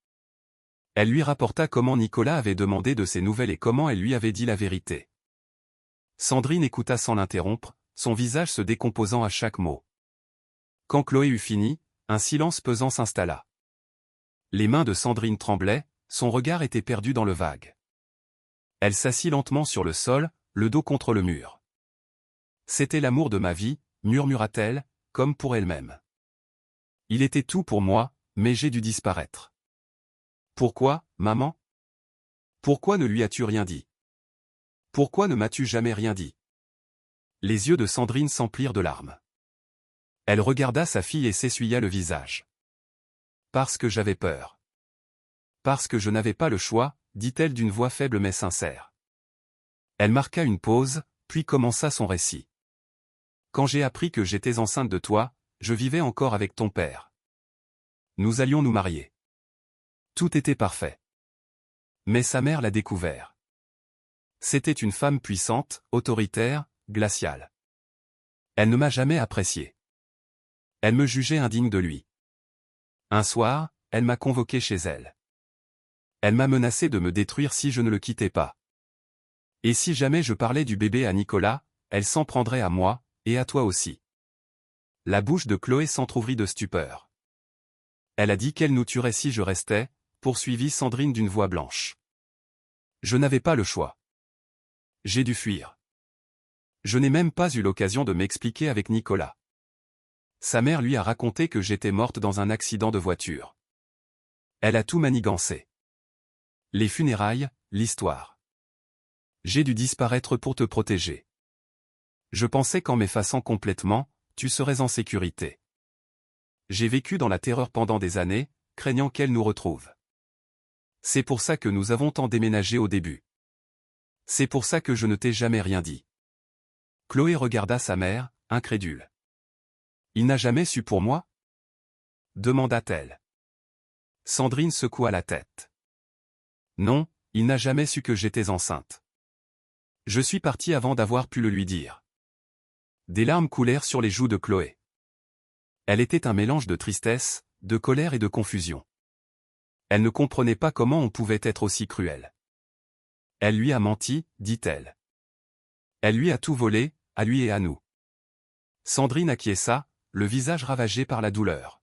Elle lui rapporta comment Nicolas avait demandé de ses nouvelles et comment elle lui avait dit la vérité. Sandrine écouta sans l'interrompre, son visage se décomposant à chaque mot. Quand Chloé eut fini, un silence pesant s'installa. Les mains de Sandrine tremblaient, son regard était perdu dans le vague. Elle s'assit lentement sur le sol, le dos contre le mur. « C'était l'amour de ma vie, murmura-t-elle, comme pour elle-même. Il était tout pour moi, mais j'ai dû disparaître. Pourquoi, maman? Pourquoi ne lui as-tu rien dit? Pourquoi ne m'as-tu jamais rien dit? » Les yeux de Sandrine s'emplirent de larmes. Elle regarda sa fille et s'essuya le visage. « Parce que j'avais peur. Parce que je n'avais pas le choix, dit-elle d'une voix faible mais sincère. Elle marqua une pause, puis commença son récit. Quand j'ai appris que j'étais enceinte de toi, je vivais encore avec ton père. Nous allions nous marier. Tout était parfait. Mais sa mère l'a découvert. C'était une femme puissante, autoritaire, glaciale. Elle ne m'a jamais apprécié. Elle me jugeait indigne de lui. Un soir, elle m'a convoqué chez elle. Elle m'a menacé de me détruire si je ne le quittais pas. Et si jamais je parlais du bébé à Nicolas, elle s'en prendrait à moi, et à toi aussi. La bouche de Chloé s'entr'ouvrit de stupeur. Elle a dit qu'elle nous tuerait si je restais, poursuivit Sandrine d'une voix blanche. Je n'avais pas le choix. J'ai dû fuir. Je n'ai même pas eu l'occasion de m'expliquer avec Nicolas. Sa mère lui a raconté que j'étais morte dans un accident de voiture. Elle a tout manigancé. Les funérailles, l'histoire. J'ai dû disparaître pour te protéger. Je pensais qu'en m'effaçant complètement, tu serais en sécurité. J'ai vécu dans la terreur pendant des années, craignant qu'elle nous retrouve. C'est pour ça que nous avons tant déménagé au début. C'est pour ça que je ne t'ai jamais rien dit. Chloé regarda sa mère, incrédule. Il n'a jamais su pour moi? Demanda-t-elle. Sandrine secoua la tête. Non, il n'a jamais su que j'étais enceinte. Je suis partie avant d'avoir pu le lui dire. Des larmes coulèrent sur les joues de Chloé. Elle était un mélange de tristesse, de colère et de confusion. Elle ne comprenait pas comment on pouvait être aussi cruel. Elle lui a menti, dit-elle. Elle lui a tout volé, à lui et à nous. Sandrine acquiesça, le visage ravagé par la douleur.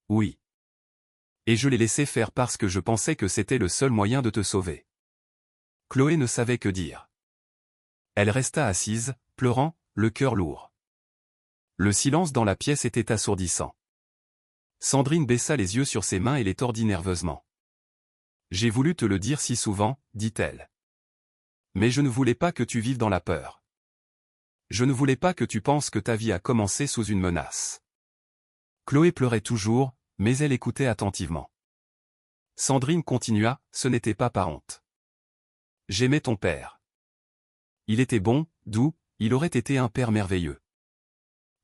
Oui. Et je l'ai laissé faire parce que je pensais que c'était le seul moyen de te sauver. Chloé ne savait que dire. Elle resta assise, pleurant, le cœur lourd. Le silence dans la pièce était assourdissant. Sandrine baissa les yeux sur ses mains et les tordit nerveusement. J'ai voulu te le dire si souvent, dit-elle. Mais je ne voulais pas que tu vives dans la peur. Je ne voulais pas que tu penses que ta vie a commencé sous une menace. Chloé pleurait toujours, mais elle écoutait attentivement. Sandrine continua, ce n'était pas par honte. J'aimais ton père. Il était bon, doux, il aurait été un père merveilleux.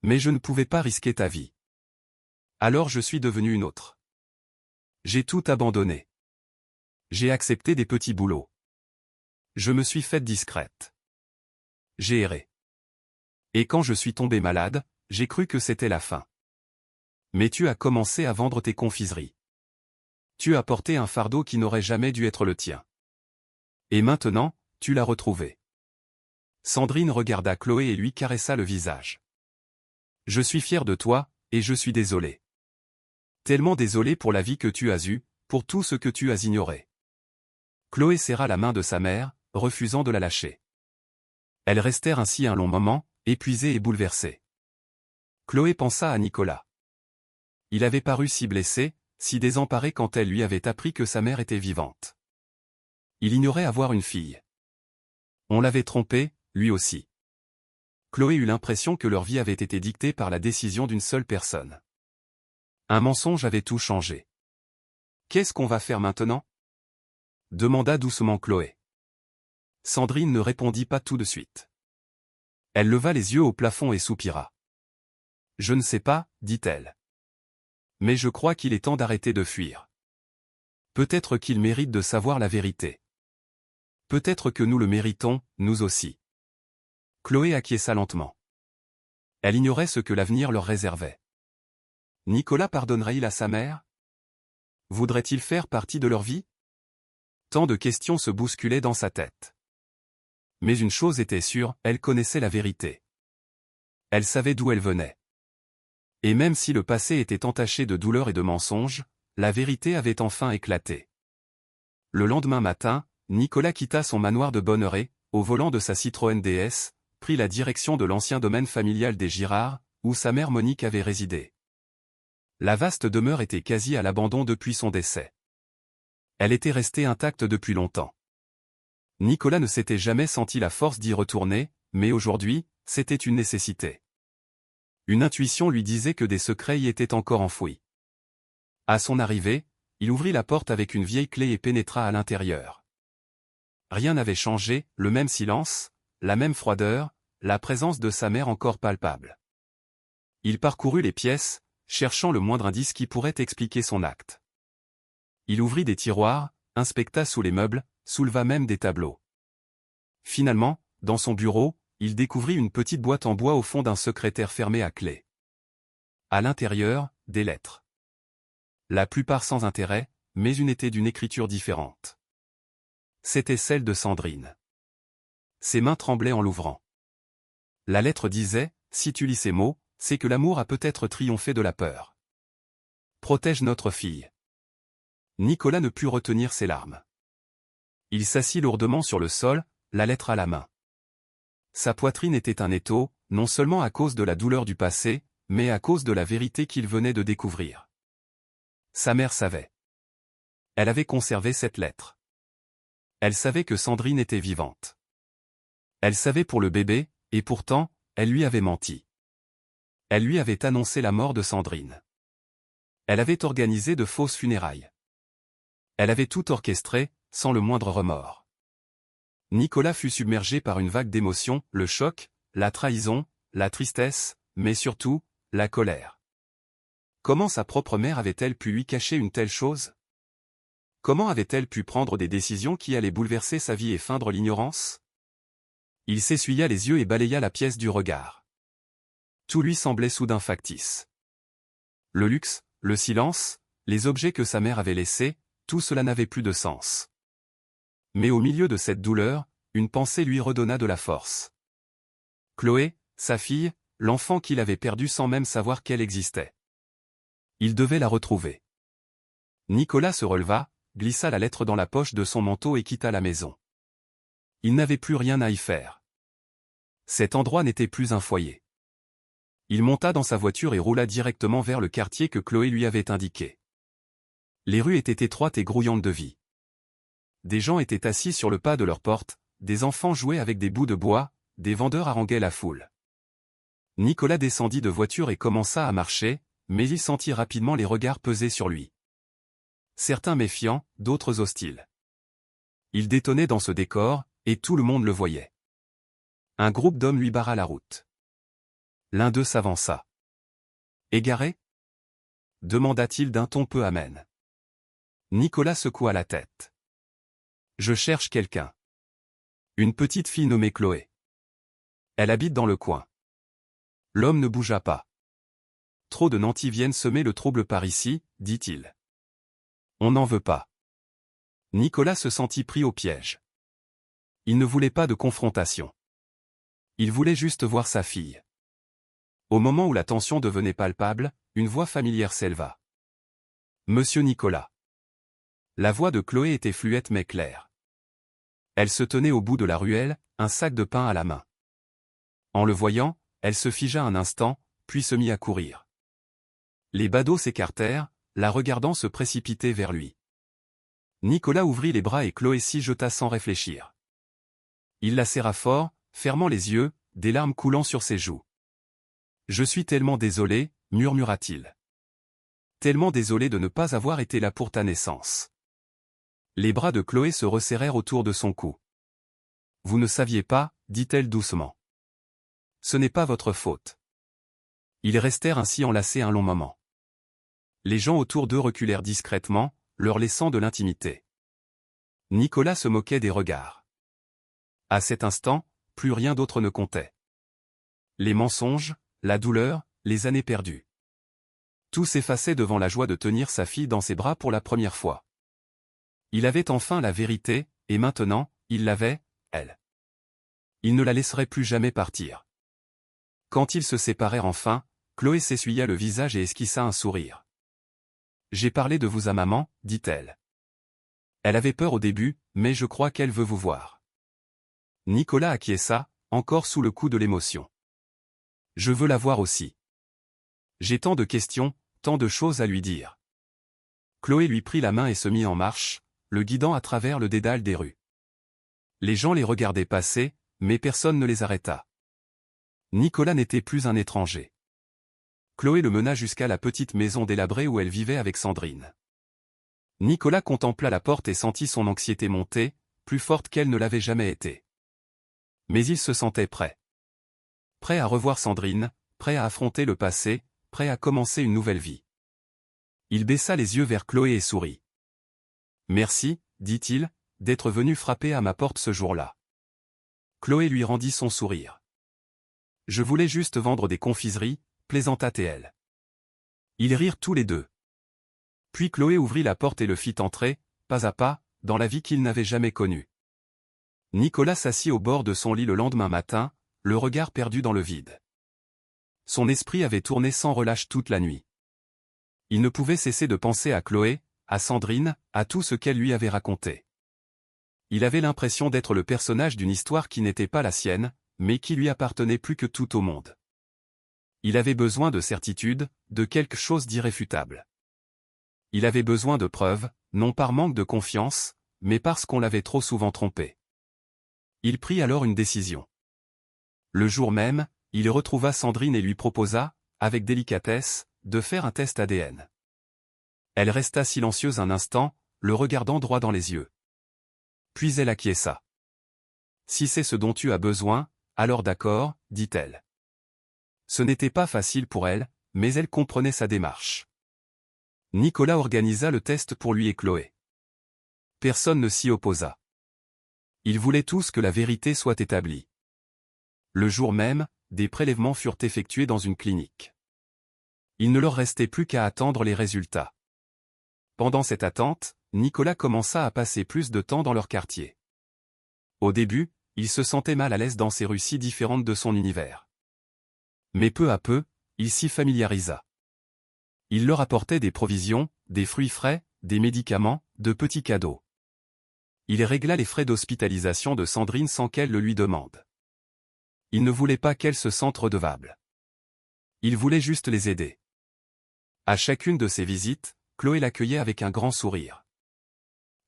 Mais je ne pouvais pas risquer ta vie. Alors je suis devenue une autre. J'ai tout abandonné. J'ai accepté des petits boulots. Je me suis faite discrète. J'ai erré. Et quand je suis tombée malade, j'ai cru que c'était la fin. Mais tu as commencé à vendre tes confiseries. Tu as porté un fardeau qui n'aurait jamais dû être le tien. Et maintenant, tu l'as retrouvé. Sandrine regarda Chloé et lui caressa le visage. Je suis fière de toi, et je suis désolée. Tellement désolée pour la vie que tu as eue, pour tout ce que tu as ignoré. Chloé serra la main de sa mère, refusant de la lâcher. Elles restèrent ainsi un long moment, épuisées et bouleversées. Chloé pensa à Nicolas. Il avait paru si blessé, si désemparé quand elle lui avait appris que sa mère était vivante. Il ignorait avoir une fille. On l'avait trompé, lui aussi. Chloé eut l'impression que leur vie avait été dictée par la décision d'une seule personne. Un mensonge avait tout changé. Qu'est-ce qu'on va faire maintenant? Demanda doucement Chloé. Sandrine ne répondit pas tout de suite. Elle leva les yeux au plafond et soupira. Je ne sais pas, dit-elle. Mais je crois qu'il est temps d'arrêter de fuir. Peut-être qu'il mérite de savoir la vérité. Peut-être que nous le méritons, nous aussi. Chloé acquiesça lentement. Elle ignorait ce que l'avenir leur réservait. Nicolas pardonnerait-il à sa mère? Voudrait-il faire partie de leur vie? Tant de questions se bousculaient dans sa tête. Mais une chose était sûre, elle connaissait la vérité. Elle savait d'où elle venait. Et même si le passé était entaché de douleur et de mensonges, la vérité avait enfin éclaté. Le lendemain matin, Nicolas quitta son manoir de Bonneray, au volant de sa Citroën DS, prit la direction de l'ancien domaine familial des Girard, où sa mère Monique avait résidé. La vaste demeure était quasi à l'abandon depuis son décès. Elle était restée intacte depuis longtemps. Nicolas ne s'était jamais senti la force d'y retourner, mais aujourd'hui, c'était une nécessité. Une intuition lui disait que des secrets y étaient encore enfouis. À son arrivée, il ouvrit la porte avec une vieille clé et pénétra à l'intérieur. Rien n'avait changé, le même silence, la même froideur, la présence de sa mère encore palpable. Il parcourut les pièces, cherchant le moindre indice qui pourrait expliquer son acte. Il ouvrit des tiroirs, inspecta sous les meubles, souleva même des tableaux. Finalement, dans son bureau, il découvrit une petite boîte en bois au fond d'un secrétaire fermé à clé. À l'intérieur, des lettres. La plupart sans intérêt, mais une était d'une écriture différente. C'était celle de Sandrine. Ses mains tremblaient en l'ouvrant. La lettre disait, si tu lis ces mots, c'est que l'amour a peut-être triomphé de la peur. Protège notre fille. Nicolas ne put retenir ses larmes. Il s'assit lourdement sur le sol, la lettre à la main. Sa poitrine était un étau, non seulement à cause de la douleur du passé, mais à cause de la vérité qu'il venait de découvrir. Sa mère savait. Elle avait conservé cette lettre. Elle savait que Sandrine était vivante. Elle savait pour le bébé, et pourtant, elle lui avait menti. Elle lui avait annoncé la mort de Sandrine. Elle avait organisé de fausses funérailles. Elle avait tout orchestré, sans le moindre remords. Nicolas fut submergé par une vague d'émotions, le choc, la trahison, la tristesse, mais surtout, la colère. Comment sa propre mère avait-elle pu lui cacher une telle chose? Comment avait-elle pu prendre des décisions qui allaient bouleverser sa vie et feindre l'ignorance? Il s'essuya les yeux et balaya la pièce du regard. Tout lui semblait soudain factice. Le luxe, le silence, les objets que sa mère avait laissés, tout cela n'avait plus de sens. Mais au milieu de cette douleur, une pensée lui redonna de la force. Chloé, sa fille, l'enfant qu'il avait perdu sans même savoir qu'elle existait. Il devait la retrouver. Nicolas se releva, glissa la lettre dans la poche de son manteau et quitta la maison. Il n'avait plus rien à y faire. Cet endroit n'était plus un foyer. Il monta dans sa voiture et roula directement vers le quartier que Chloé lui avait indiqué. Les rues étaient étroites et grouillantes de vie. Des gens étaient assis sur le pas de leur porte, des enfants jouaient avec des bouts de bois, des vendeurs haranguaient la foule. Nicolas descendit de voiture et commença à marcher, mais il sentit rapidement les regards peser sur lui. Certains méfiants, d'autres hostiles. Il détonnait dans ce décor, et tout le monde le voyait. Un groupe d'hommes lui barra la route. L'un d'eux s'avança. « Égaré ?» demanda-t-il d'un ton peu amène. Nicolas secoua la tête. « Je cherche quelqu'un. Une petite fille nommée Chloé. Elle habite dans le coin. » L'homme ne bougea pas. « Trop de nantis viennent semer le trouble par ici, dit-il. On n'en veut pas. » Nicolas se sentit pris au piège. Il ne voulait pas de confrontation. Il voulait juste voir sa fille. Au moment où la tension devenait palpable, une voix familière s'éleva. « Monsieur Nicolas. » La voix de Chloé était fluette mais claire. Elle se tenait au bout de la ruelle, un sac de pain à la main. En le voyant, elle se figea un instant, puis se mit à courir. Les badauds s'écartèrent, la regardant se précipiter vers lui. Nicolas ouvrit les bras et Chloé s'y jeta sans réfléchir. Il la serra fort, fermant les yeux, des larmes coulant sur ses joues. « Je suis tellement désolé, murmura-t-il. Tellement désolé de ne pas avoir été là pour ta naissance. » Les bras de Chloé se resserrèrent autour de son cou. « Vous ne saviez pas, dit-elle doucement. Ce n'est pas votre faute. » Ils restèrent ainsi enlacés un long moment. Les gens autour d'eux reculèrent discrètement, leur laissant de l'intimité. Nicolas se moquait des regards. À cet instant, plus rien d'autre ne comptait. Les mensonges, la douleur, les années perdues. Tout s'effaçait devant la joie de tenir sa fille dans ses bras pour la première fois. Il avait enfin la vérité, et maintenant, il l'avait, elle. Il ne la laisserait plus jamais partir. Quand ils se séparèrent enfin, Chloé s'essuya le visage et esquissa un sourire. « J'ai parlé de vous à maman, dit-elle. Elle avait peur au début, mais je crois qu'elle veut vous voir. » Nicolas acquiesça, encore sous le coup de l'émotion. « Je veux la voir aussi. J'ai tant de questions, tant de choses à lui dire. » Chloé lui prit la main et se mit en marche, le guidant à travers le dédale des rues. Les gens les regardaient passer, mais personne ne les arrêta. Nicolas n'était plus un étranger. Chloé le mena jusqu'à la petite maison délabrée où elle vivait avec Sandrine. Nicolas contempla la porte et sentit son anxiété monter, plus forte qu'elle ne l'avait jamais été. Mais il se sentait prêt. Prêt à revoir Sandrine, prêt à affronter le passé, prêt à commencer une nouvelle vie. Il baissa les yeux vers Chloé et sourit. « Merci, dit-il, d'être venu frapper à ma porte ce jour-là. » Chloé lui rendit son sourire. « Je voulais juste vendre des confiseries, plaisanta-t-elle. » Ils rirent tous les deux. Puis Chloé ouvrit la porte et le fit entrer, pas à pas, dans la vie qu'il n'avait jamais connue. Nicolas s'assit au bord de son lit le lendemain matin, le regard perdu dans le vide. Son esprit avait tourné sans relâche toute la nuit. Il ne pouvait cesser de penser à Chloé, à Sandrine, à tout ce qu'elle lui avait raconté. Il avait l'impression d'être le personnage d'une histoire qui n'était pas la sienne, mais qui lui appartenait plus que tout au monde. Il avait besoin de certitude, de quelque chose d'irréfutable. Il avait besoin de preuves, non par manque de confiance, mais parce qu'on l'avait trop souvent trompé. Il prit alors une décision. Le jour même, il retrouva Sandrine et lui proposa, avec délicatesse, de faire un test ADN. Elle resta silencieuse un instant, le regardant droit dans les yeux. Puis elle acquiesça. « Si c'est ce dont tu as besoin, alors d'accord, dit-elle. » Ce n'était pas facile pour elle, mais elle comprenait sa démarche. Nicolas organisa le test pour lui et Chloé. Personne ne s'y opposa. Ils voulaient tous que la vérité soit établie. Le jour même, des prélèvements furent effectués dans une clinique. Il ne leur restait plus qu'à attendre les résultats. Pendant cette attente, Nicolas commença à passer plus de temps dans leur quartier. Au début, il se sentait mal à l'aise dans ces rues si différentes de son univers. Mais peu à peu, il s'y familiarisa. Il leur apportait des provisions, des fruits frais, des médicaments, de petits cadeaux. Il régla les frais d'hospitalisation de Sandrine sans qu'elle le lui demande. Il ne voulait pas qu'elle se sente redevable. Il voulait juste les aider. À chacune de ses visites, Chloé l'accueillait avec un grand sourire.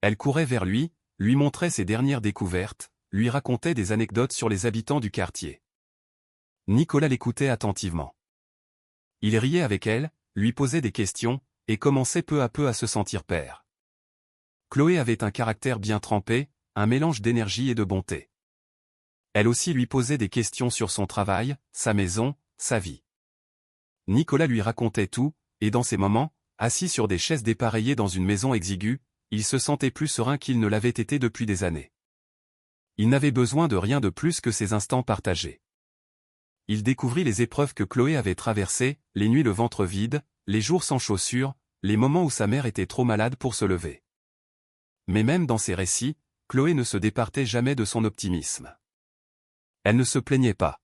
Elle courait vers lui, lui montrait ses dernières découvertes, lui racontait des anecdotes sur les habitants du quartier. Nicolas l'écoutait attentivement. Il riait avec elle, lui posait des questions, et commençait peu à peu à se sentir père. Chloé avait un caractère bien trempé, un mélange d'énergie et de bonté. Elle aussi lui posait des questions sur son travail, sa maison, sa vie. Nicolas lui racontait tout, et dans ces moments, assis sur des chaises dépareillées dans une maison exiguë, il se sentait plus serein qu'il ne l'avait été depuis des années. Il n'avait besoin de rien de plus que ces instants partagés. Il découvrit les épreuves que Chloé avait traversées, les nuits le ventre vide, les jours sans chaussures, les moments où sa mère était trop malade pour se lever. Mais même dans ces récits, Chloé ne se départait jamais de son optimisme. Elle ne se plaignait pas.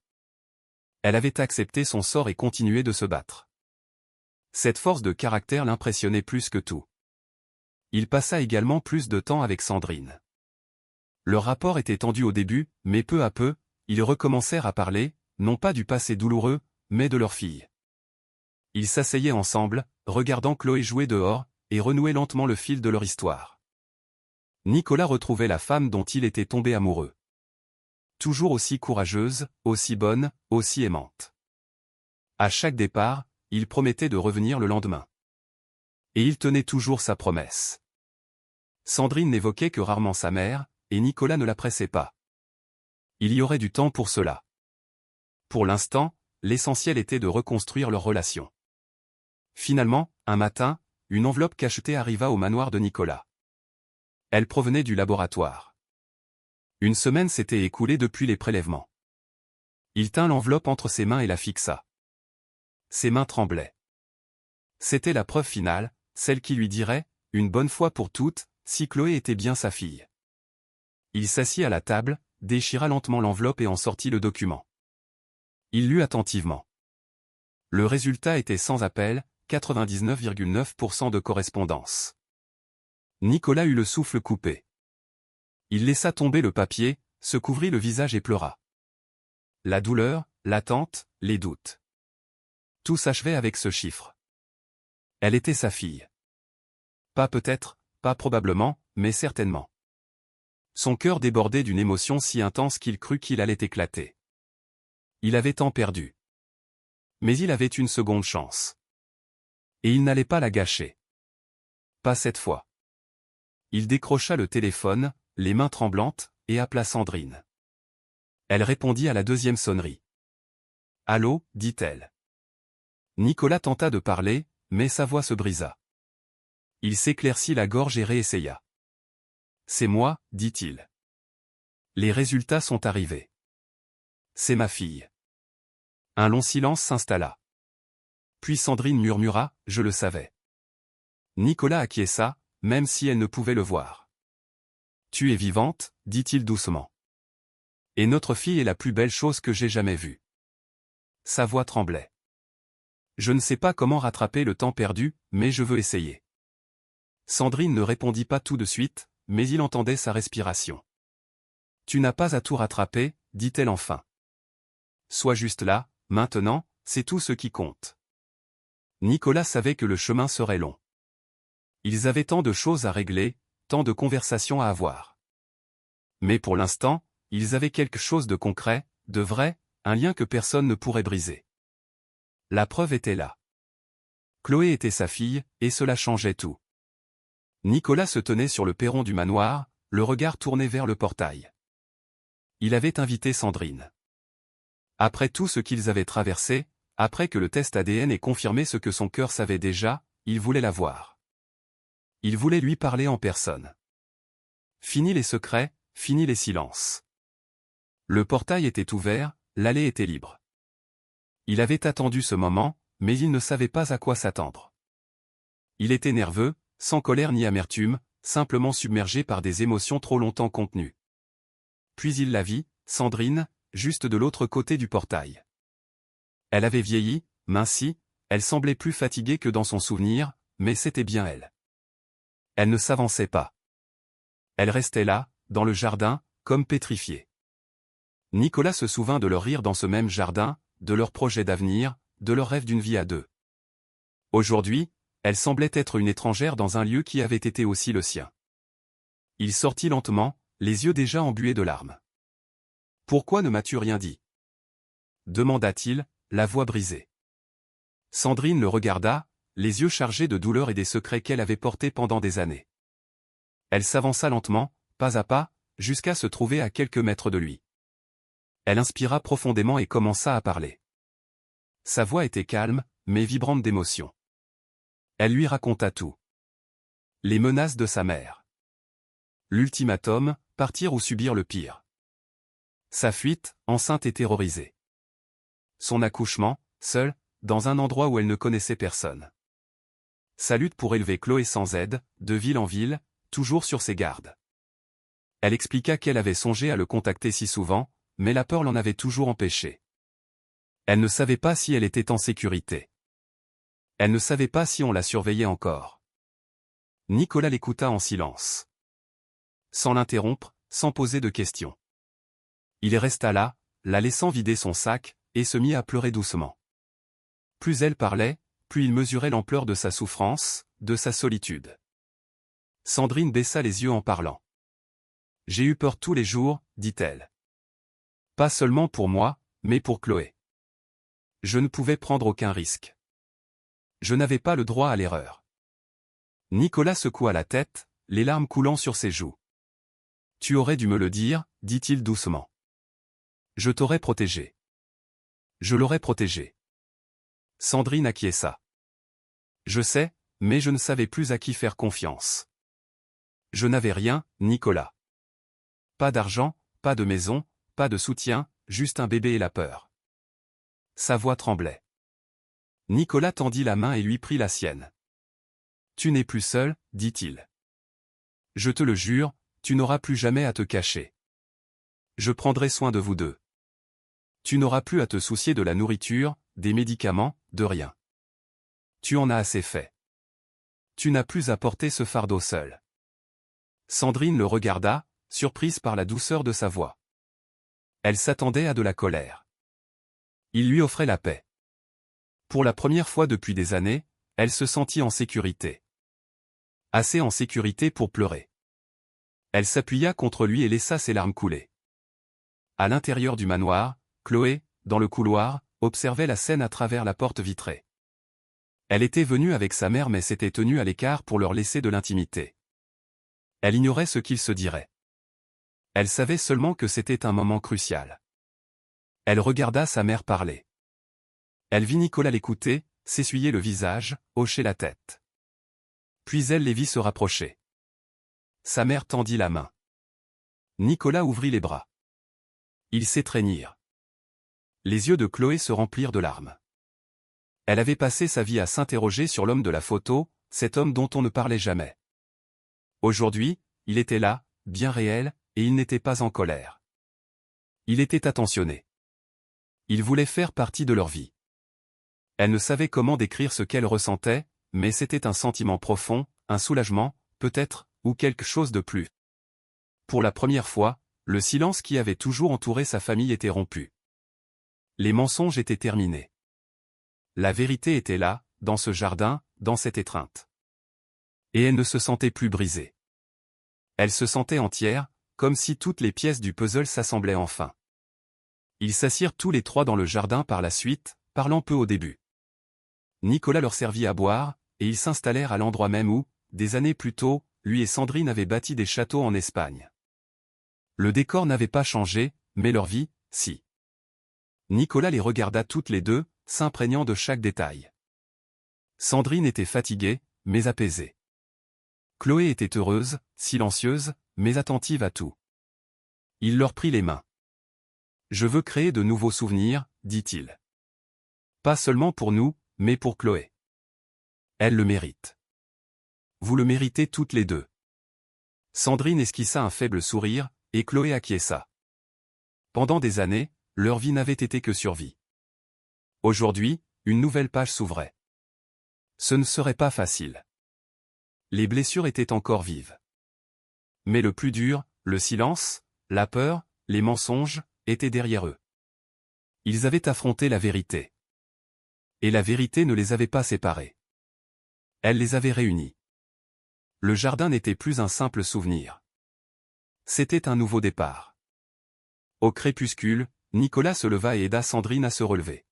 Elle avait accepté son sort et continué de se battre. Cette force de caractère l'impressionnait plus que tout. Il passa également plus de temps avec Sandrine. Leur rapport était tendu au début, mais peu à peu, ils recommencèrent à parler, non pas du passé douloureux, mais de leur fille. Ils s'asseyaient ensemble, regardant Chloé jouer dehors, et renouaient lentement le fil de leur histoire. Nicolas retrouvait la femme dont il était tombé amoureux. Toujours aussi courageuse, aussi bonne, aussi aimante. À chaque départ, il promettait de revenir le lendemain. Et il tenait toujours sa promesse. Sandrine n'évoquait que rarement sa mère, et Nicolas ne la pressait pas. Il y aurait du temps pour cela. Pour l'instant, l'essentiel était de reconstruire leur relation. Finalement, un matin, une enveloppe cachetée arriva au manoir de Nicolas. Elle provenait du laboratoire. Une semaine s'était écoulée depuis les prélèvements. Il tint l'enveloppe entre ses mains et la fixa. Ses mains tremblaient. C'était la preuve finale, celle qui lui dirait, une bonne fois pour toutes, si Chloé était bien sa fille. Il s'assit à la table, déchira lentement l'enveloppe et en sortit le document. Il lut attentivement. Le résultat était sans appel, 99,9% de correspondance. Nicolas eut le souffle coupé. Il laissa tomber le papier, se couvrit le visage et pleura. La douleur, l'attente, les doutes. Tout s'achevait avec ce chiffre. Elle était sa fille. Pas peut-être, pas probablement, mais certainement. Son cœur débordait d'une émotion si intense qu'il crut qu'il allait éclater. Il avait tant perdu. Mais il avait une seconde chance. Et il n'allait pas la gâcher. Pas cette fois. Il décrocha le téléphone, les mains tremblantes, et appela Sandrine. Elle répondit à la deuxième sonnerie. « Allô » dit-elle. Nicolas tenta de parler, mais sa voix se brisa. Il s'éclaircit la gorge et réessaya. « C'est moi » dit-il. « Les résultats sont arrivés. C'est ma fille. » Un long silence s'installa. Puis Sandrine murmura, « Je le savais. » Nicolas acquiesça, même si elle ne pouvait le voir. « Tu es vivante » dit-il doucement. « Et notre fille est la plus belle chose que j'ai jamais vue. » Sa voix tremblait. « Je ne sais pas comment rattraper le temps perdu, mais je veux essayer. » Sandrine ne répondit pas tout de suite, mais il entendait sa respiration. « Tu n'as pas à tout rattraper, » dit-elle enfin. « Sois juste là, maintenant, c'est tout ce qui compte. » Nicolas savait que le chemin serait long. Ils avaient tant de choses à régler, tant de conversations à avoir. Mais pour l'instant, ils avaient quelque chose de concret, de vrai, un lien que personne ne pourrait briser. La preuve était là. Chloé était sa fille, et cela changeait tout. Nicolas se tenait sur le perron du manoir, le regard tourné vers le portail. Il avait invité Sandrine. Après tout ce qu'ils avaient traversé, après que le test ADN ait confirmé ce que son cœur savait déjà, il voulait la voir. Il voulait lui parler en personne. Fini les secrets, fini les silences. Le portail était ouvert, l'allée était libre. Il avait attendu ce moment, mais il ne savait pas à quoi s'attendre. Il était nerveux, sans colère ni amertume, simplement submergé par des émotions trop longtemps contenues. Puis il la vit, Sandrine, juste de l'autre côté du portail. Elle avait vieilli, minci, elle semblait plus fatiguée que dans son souvenir, mais c'était bien elle. Elle ne s'avançait pas. Elle restait là, dans le jardin, comme pétrifiée. Nicolas se souvint de leur rire dans ce même jardin, de leurs projets d'avenir, de leur rêve d'une vie à deux. Aujourd'hui, elle semblait être une étrangère dans un lieu qui avait été aussi le sien. Il sortit lentement, les yeux déjà embués de larmes. « Pourquoi ne m'as-tu rien dit ?» demanda-t-il, la voix brisée. Sandrine le regarda, les yeux chargés de douleur et des secrets qu'elle avait portés pendant des années. Elle s'avança lentement, pas à pas, jusqu'à se trouver à quelques mètres de lui. Elle inspira profondément et commença à parler. Sa voix était calme, mais vibrante d'émotion. Elle lui raconta tout. Les menaces de sa mère. L'ultimatum, partir ou subir le pire. Sa fuite, enceinte et terrorisée. Son accouchement, seul, dans un endroit où elle ne connaissait personne. Sa lutte pour élever Chloé sans aide, de ville en ville, toujours sur ses gardes. Elle expliqua qu'elle avait songé à le contacter si souvent, mais la peur l'en avait toujours empêchée. Elle ne savait pas si elle était en sécurité. Elle ne savait pas si on la surveillait encore. Nicolas l'écouta en silence. Sans l'interrompre, sans poser de questions. Il resta là, la laissant vider son sac, et se mit à pleurer doucement. Plus elle parlait, plus il mesurait l'ampleur de sa souffrance, de sa solitude. Sandrine baissa les yeux en parlant. « J'ai eu peur tous les jours, dit-elle. Pas seulement pour moi, mais pour Chloé. Je ne pouvais prendre aucun risque. Je n'avais pas le droit à l'erreur. » Nicolas secoua la tête, les larmes coulant sur ses joues. « Tu aurais dû me le dire, dit-il doucement. Je t'aurais protégé. Je l'aurais protégé. » Sandrine acquiesça. « Je sais, mais je ne savais plus à qui faire confiance. Je n'avais rien, Nicolas. Pas d'argent, pas de maison, pas de soutien, juste un bébé et la peur. » Sa voix tremblait. Nicolas tendit la main et lui prit la sienne. « Tu n'es plus seul, dit-il. Je te le jure, tu n'auras plus jamais à te cacher. Je prendrai soin de vous deux. Tu n'auras plus à te soucier de la nourriture, des médicaments, de rien. Tu en as assez fait. Tu n'as plus à porter ce fardeau seul. » Sandrine le regarda, surprise par la douceur de sa voix. Elle s'attendait à de la colère. Il lui offrait la paix. Pour la première fois depuis des années, elle se sentit en sécurité. Assez en sécurité pour pleurer. Elle s'appuya contre lui et laissa ses larmes couler. À l'intérieur du manoir, Chloé, dans le couloir, observait la scène à travers la porte vitrée. Elle était venue avec sa mère mais s'était tenue à l'écart pour leur laisser de l'intimité. Elle ignorait ce qu'ils se diraient. Elle savait seulement que c'était un moment crucial. Elle regarda sa mère parler. Elle vit Nicolas l'écouter, s'essuyer le visage, hocher la tête. Puis elle les vit se rapprocher. Sa mère tendit la main. Nicolas ouvrit les bras. Ils s'étreignirent. Les yeux de Chloé se remplirent de larmes. Elle avait passé sa vie à s'interroger sur l'homme de la photo, cet homme dont on ne parlait jamais. Aujourd'hui, il était là, bien réel, et il n'était pas en colère. Il était attentionné. Il voulait faire partie de leur vie. Elle ne savait comment décrire ce qu'elle ressentait, mais c'était un sentiment profond, un soulagement, peut-être, ou quelque chose de plus. Pour la première fois, le silence qui avait toujours entouré sa famille était rompu. Les mensonges étaient terminés. La vérité était là, dans ce jardin, dans cette étreinte. Et elle ne se sentait plus brisée. Elle se sentait entière, comme si toutes les pièces du puzzle s'assemblaient enfin. Ils s'assirent tous les trois dans le jardin par la suite, parlant peu au début. Nicolas leur servit à boire, et ils s'installèrent à l'endroit même où, des années plus tôt, lui et Sandrine avaient bâti des châteaux en Espagne. Le décor n'avait pas changé, mais leur vie, si. Nicolas les regarda toutes les deux, s'imprégnant de chaque détail. Sandrine était fatiguée, mais apaisée. Chloé était heureuse, silencieuse, mais attentive à tout. Il leur prit les mains. « Je veux créer de nouveaux souvenirs, dit-il. Pas seulement pour nous, mais pour Chloé. Elle le mérite. Vous le méritez toutes les deux. » Sandrine esquissa un faible sourire, et Chloé acquiesça. Pendant des années, leur vie n'avait été que survie. Aujourd'hui, une nouvelle page s'ouvrait. Ce ne serait pas facile. Les blessures étaient encore vives. Mais le plus dur, le silence, la peur, les mensonges, étaient derrière eux. Ils avaient affronté la vérité. Et la vérité ne les avait pas séparés. Elle les avait réunis. Le jardin n'était plus un simple souvenir. C'était un nouveau départ. Au crépuscule, Nicolas se leva et aida Sandrine à se relever.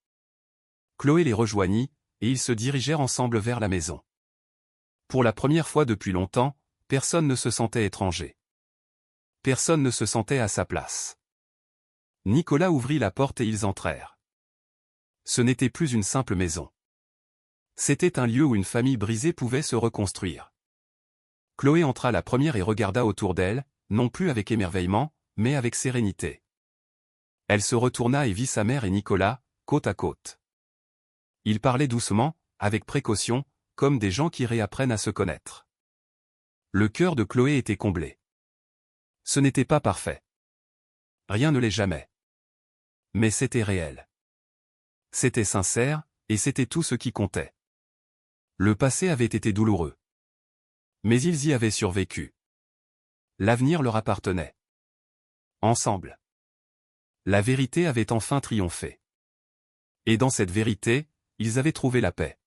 Chloé les rejoignit, et ils se dirigèrent ensemble vers la maison. Pour la première fois depuis longtemps, personne ne se sentait étranger. Personne ne se sentait à sa place. Nicolas ouvrit la porte et ils entrèrent. Ce n'était plus une simple maison. C'était un lieu où une famille brisée pouvait se reconstruire. Chloé entra la première et regarda autour d'elle, non plus avec émerveillement, mais avec sérénité. Elle se retourna et vit sa mère et Nicolas, côte à côte. Ils parlaient doucement, avec précaution, comme des gens qui réapprennent à se connaître. Le cœur de Chloé était comblé. Ce n'était pas parfait. Rien ne l'est jamais. Mais c'était réel. C'était sincère, et c'était tout ce qui comptait. Le passé avait été douloureux. Mais ils y avaient survécu. L'avenir leur appartenait. Ensemble. La vérité avait enfin triomphé. Et dans cette vérité, ils avaient trouvé la paix.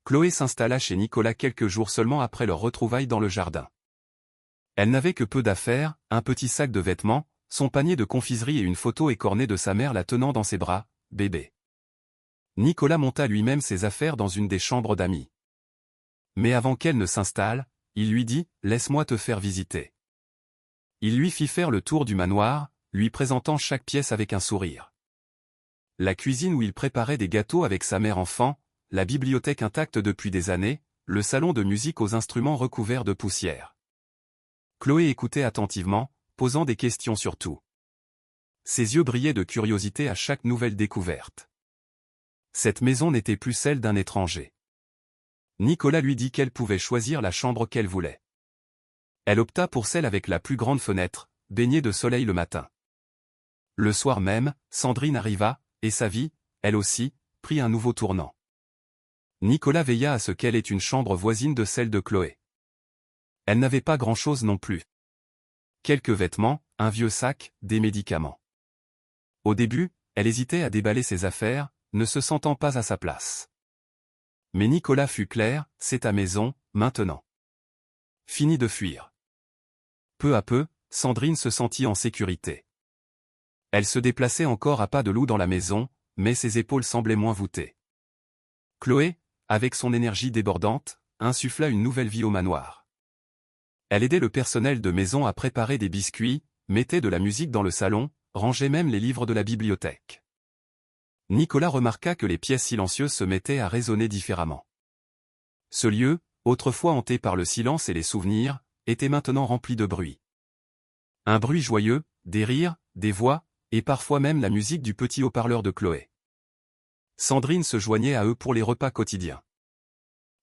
Chloé s'installa chez Nicolas quelques jours seulement après leur retrouvaille dans le jardin. Elle n'avait que peu d'affaires, un petit sac de vêtements, son panier de confiserie et une photo écornée de sa mère la tenant dans ses bras, bébé. Nicolas monta lui-même ses affaires dans une des chambres d'amis. Mais avant qu'elle ne s'installe, il lui dit « Laisse-moi te faire visiter ». Il lui fit faire le tour du manoir, lui présentant chaque pièce avec un sourire. La cuisine où il préparait des gâteaux avec sa mère enfant, la bibliothèque intacte depuis des années, le salon de musique aux instruments recouverts de poussière. Chloé écoutait attentivement, posant des questions sur tout. Ses yeux brillaient de curiosité à chaque nouvelle découverte. Cette maison n'était plus celle d'un étranger. Nicolas lui dit qu'elle pouvait choisir la chambre qu'elle voulait. Elle opta pour celle avec la plus grande fenêtre, baignée de soleil le matin. Le soir même, Sandrine arriva, et sa vie, elle aussi, prit un nouveau tournant. Nicolas veilla à ce qu'elle ait une chambre voisine de celle de Chloé. Elle n'avait pas grand-chose non plus. Quelques vêtements, un vieux sac, des médicaments. Au début, elle hésitait à déballer ses affaires, ne se sentant pas à sa place. Mais Nicolas fut clair, c'est ta maison, maintenant. Fini de fuir. Peu à peu, Sandrine se sentit en sécurité. Elle se déplaçait encore à pas de loup dans la maison, mais ses épaules semblaient moins voûtées. Chloé, avec son énergie débordante, insuffla une nouvelle vie au manoir. Elle aidait le personnel de maison à préparer des biscuits, mettait de la musique dans le salon, rangeait même les livres de la bibliothèque. Nicolas remarqua que les pièces silencieuses se mettaient à résonner différemment. Ce lieu, autrefois hanté par le silence et les souvenirs, était maintenant rempli de bruit. Un bruit joyeux, des rires, des voix, et parfois même la musique du petit haut-parleur de Chloé. Sandrine se joignait à eux pour les repas quotidiens.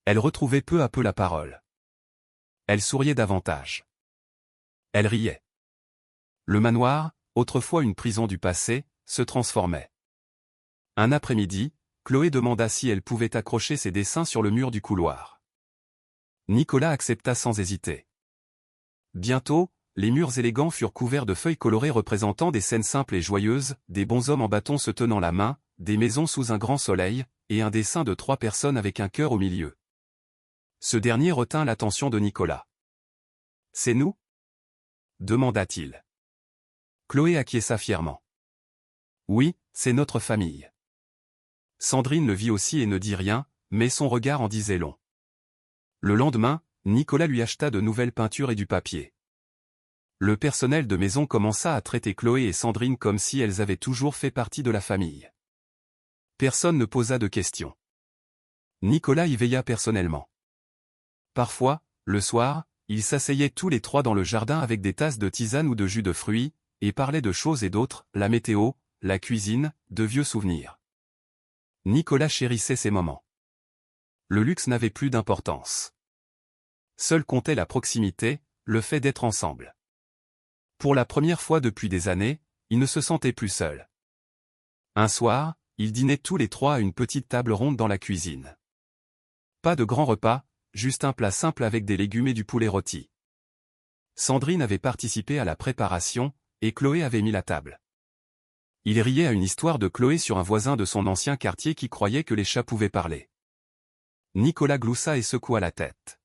Elle retrouvait peu à peu la parole. Elle souriait davantage. Elle riait. Le manoir, autrefois une prison du passé, se transformait. Un après-midi, Chloé demanda si elle pouvait accrocher ses dessins sur le mur du couloir. Nicolas accepta sans hésiter. Bientôt, les murs élégants furent couverts de feuilles colorées représentant des scènes simples et joyeuses, des bonshommes en bâton se tenant la main, des maisons sous un grand soleil, et un dessin de 3 personnes avec un cœur au milieu. Ce dernier retint l'attention de Nicolas. « C'est nous ?» demanda-t-il. Chloé acquiesça fièrement. « Oui, c'est notre famille. » Sandrine le vit aussi et ne dit rien, mais son regard en disait long. Le lendemain, Nicolas lui acheta de nouvelles peintures et du papier. Le personnel de maison commença à traiter Chloé et Sandrine comme si elles avaient toujours fait partie de la famille. Personne ne posa de questions. Nicolas y veilla personnellement. Parfois, le soir, ils s'asseyaient tous les trois dans le jardin avec des tasses de tisane ou de jus de fruits, et parlaient de choses et d'autres, la météo, la cuisine, de vieux souvenirs. Nicolas chérissait ces moments. Le luxe n'avait plus d'importance. Seul comptait la proximité, le fait d'être ensemble. Pour la première fois depuis des années, ils ne se sentaient plus seuls. Un soir, ils dînaient tous les trois à une petite table ronde dans la cuisine. Pas de grand repas, juste un plat simple avec des légumes et du poulet rôti. Sandrine avait participé à la préparation, et Chloé avait mis la table. Il riait à une histoire de Chloé sur un voisin de son ancien quartier qui croyait que les chats pouvaient parler. Nicolas gloussa et secoua la tête.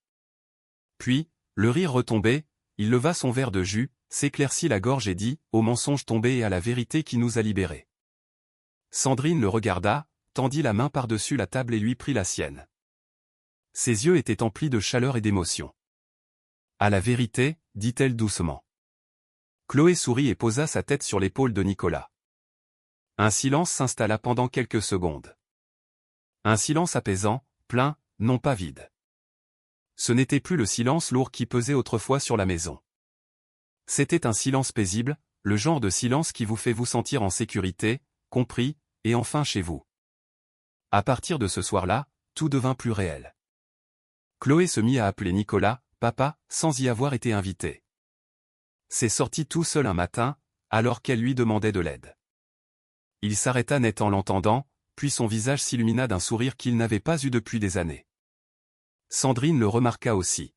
Puis, le rire retombait, il leva son verre de jus, s'éclaircit la gorge et dit, au mensonge tombé et à la vérité qui nous a libérés. Sandrine le regarda, tendit la main par-dessus la table et lui prit la sienne. Ses yeux étaient emplis de chaleur et d'émotion. À la vérité, dit-elle doucement. Chloé sourit et posa sa tête sur l'épaule de Nicolas. Un silence s'installa pendant quelques secondes. Un silence apaisant, plein, non pas vide. Ce n'était plus le silence lourd qui pesait autrefois sur la maison. C'était un silence paisible, le genre de silence qui vous fait vous sentir en sécurité, compris, et enfin chez vous. À partir de ce soir-là, tout devint plus réel. Chloé se mit à appeler Nicolas, papa, sans y avoir été invitée. C'est sorti tout seul un matin, alors qu'elle lui demandait de l'aide. Il s'arrêta net en l'entendant, puis son visage s'illumina d'un sourire qu'il n'avait pas eu depuis des années. Sandrine le remarqua aussi.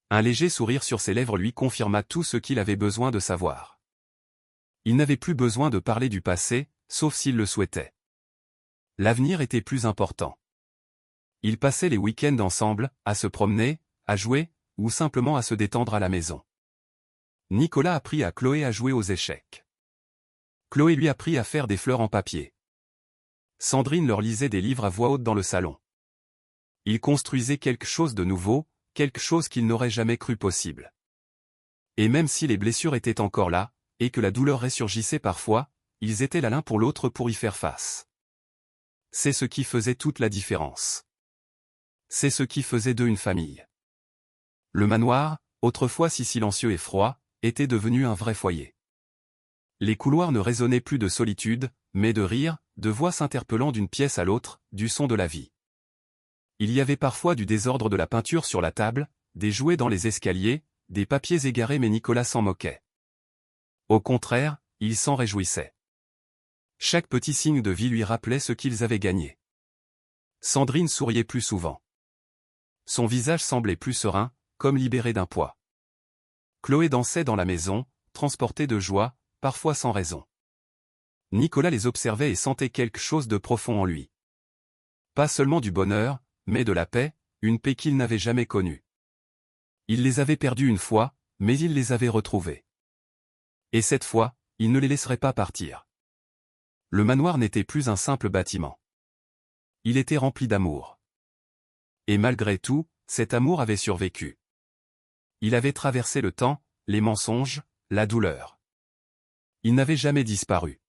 Un léger sourire sur ses lèvres lui confirma tout ce qu'il avait besoin de savoir. Il n'avait plus besoin de parler du passé, sauf s'il le souhaitait. L'avenir était plus important. Ils passaient les week-ends ensemble, à se promener, à jouer, ou simplement à se détendre à la maison. Nicolas apprit à Chloé à jouer aux échecs. Chloé lui apprit à faire des fleurs en papier. Sandrine leur lisait des livres à voix haute dans le salon. Ils construisaient quelque chose de nouveau, quelque chose qu'ils n'auraient jamais cru possible. Et même si les blessures étaient encore là, et que la douleur ressurgissait parfois, ils étaient là l'un pour l'autre pour y faire face. C'est ce qui faisait toute la différence. C'est ce qui faisait d'eux une famille. Le manoir, autrefois si silencieux et froid, était devenu un vrai foyer. Les couloirs ne résonnaient plus de solitude, mais de rire, de voix s'interpellant d'une pièce à l'autre, du son de la vie. Il y avait parfois du désordre de la peinture sur la table, des jouets dans les escaliers, des papiers égarés mais Nicolas s'en moquait. Au contraire, il s'en réjouissait. Chaque petit signe de vie lui rappelait ce qu'ils avaient gagné. Sandrine souriait plus souvent. Son visage semblait plus serein, comme libéré d'un poids. Chloé dansait dans la maison, transportée de joie, parfois sans raison. Nicolas les observait et sentait quelque chose de profond en lui. Pas seulement du bonheur, mais de la paix, une paix qu'il n'avait jamais connue. Il les avait perdus une fois, mais il les avait retrouvés. Et cette fois, il ne les laisserait pas partir. Le manoir n'était plus un simple bâtiment. Il était rempli d'amour. Et malgré tout, cet amour avait survécu. Il avait traversé le temps, les mensonges, la douleur. Il n'avait jamais disparu.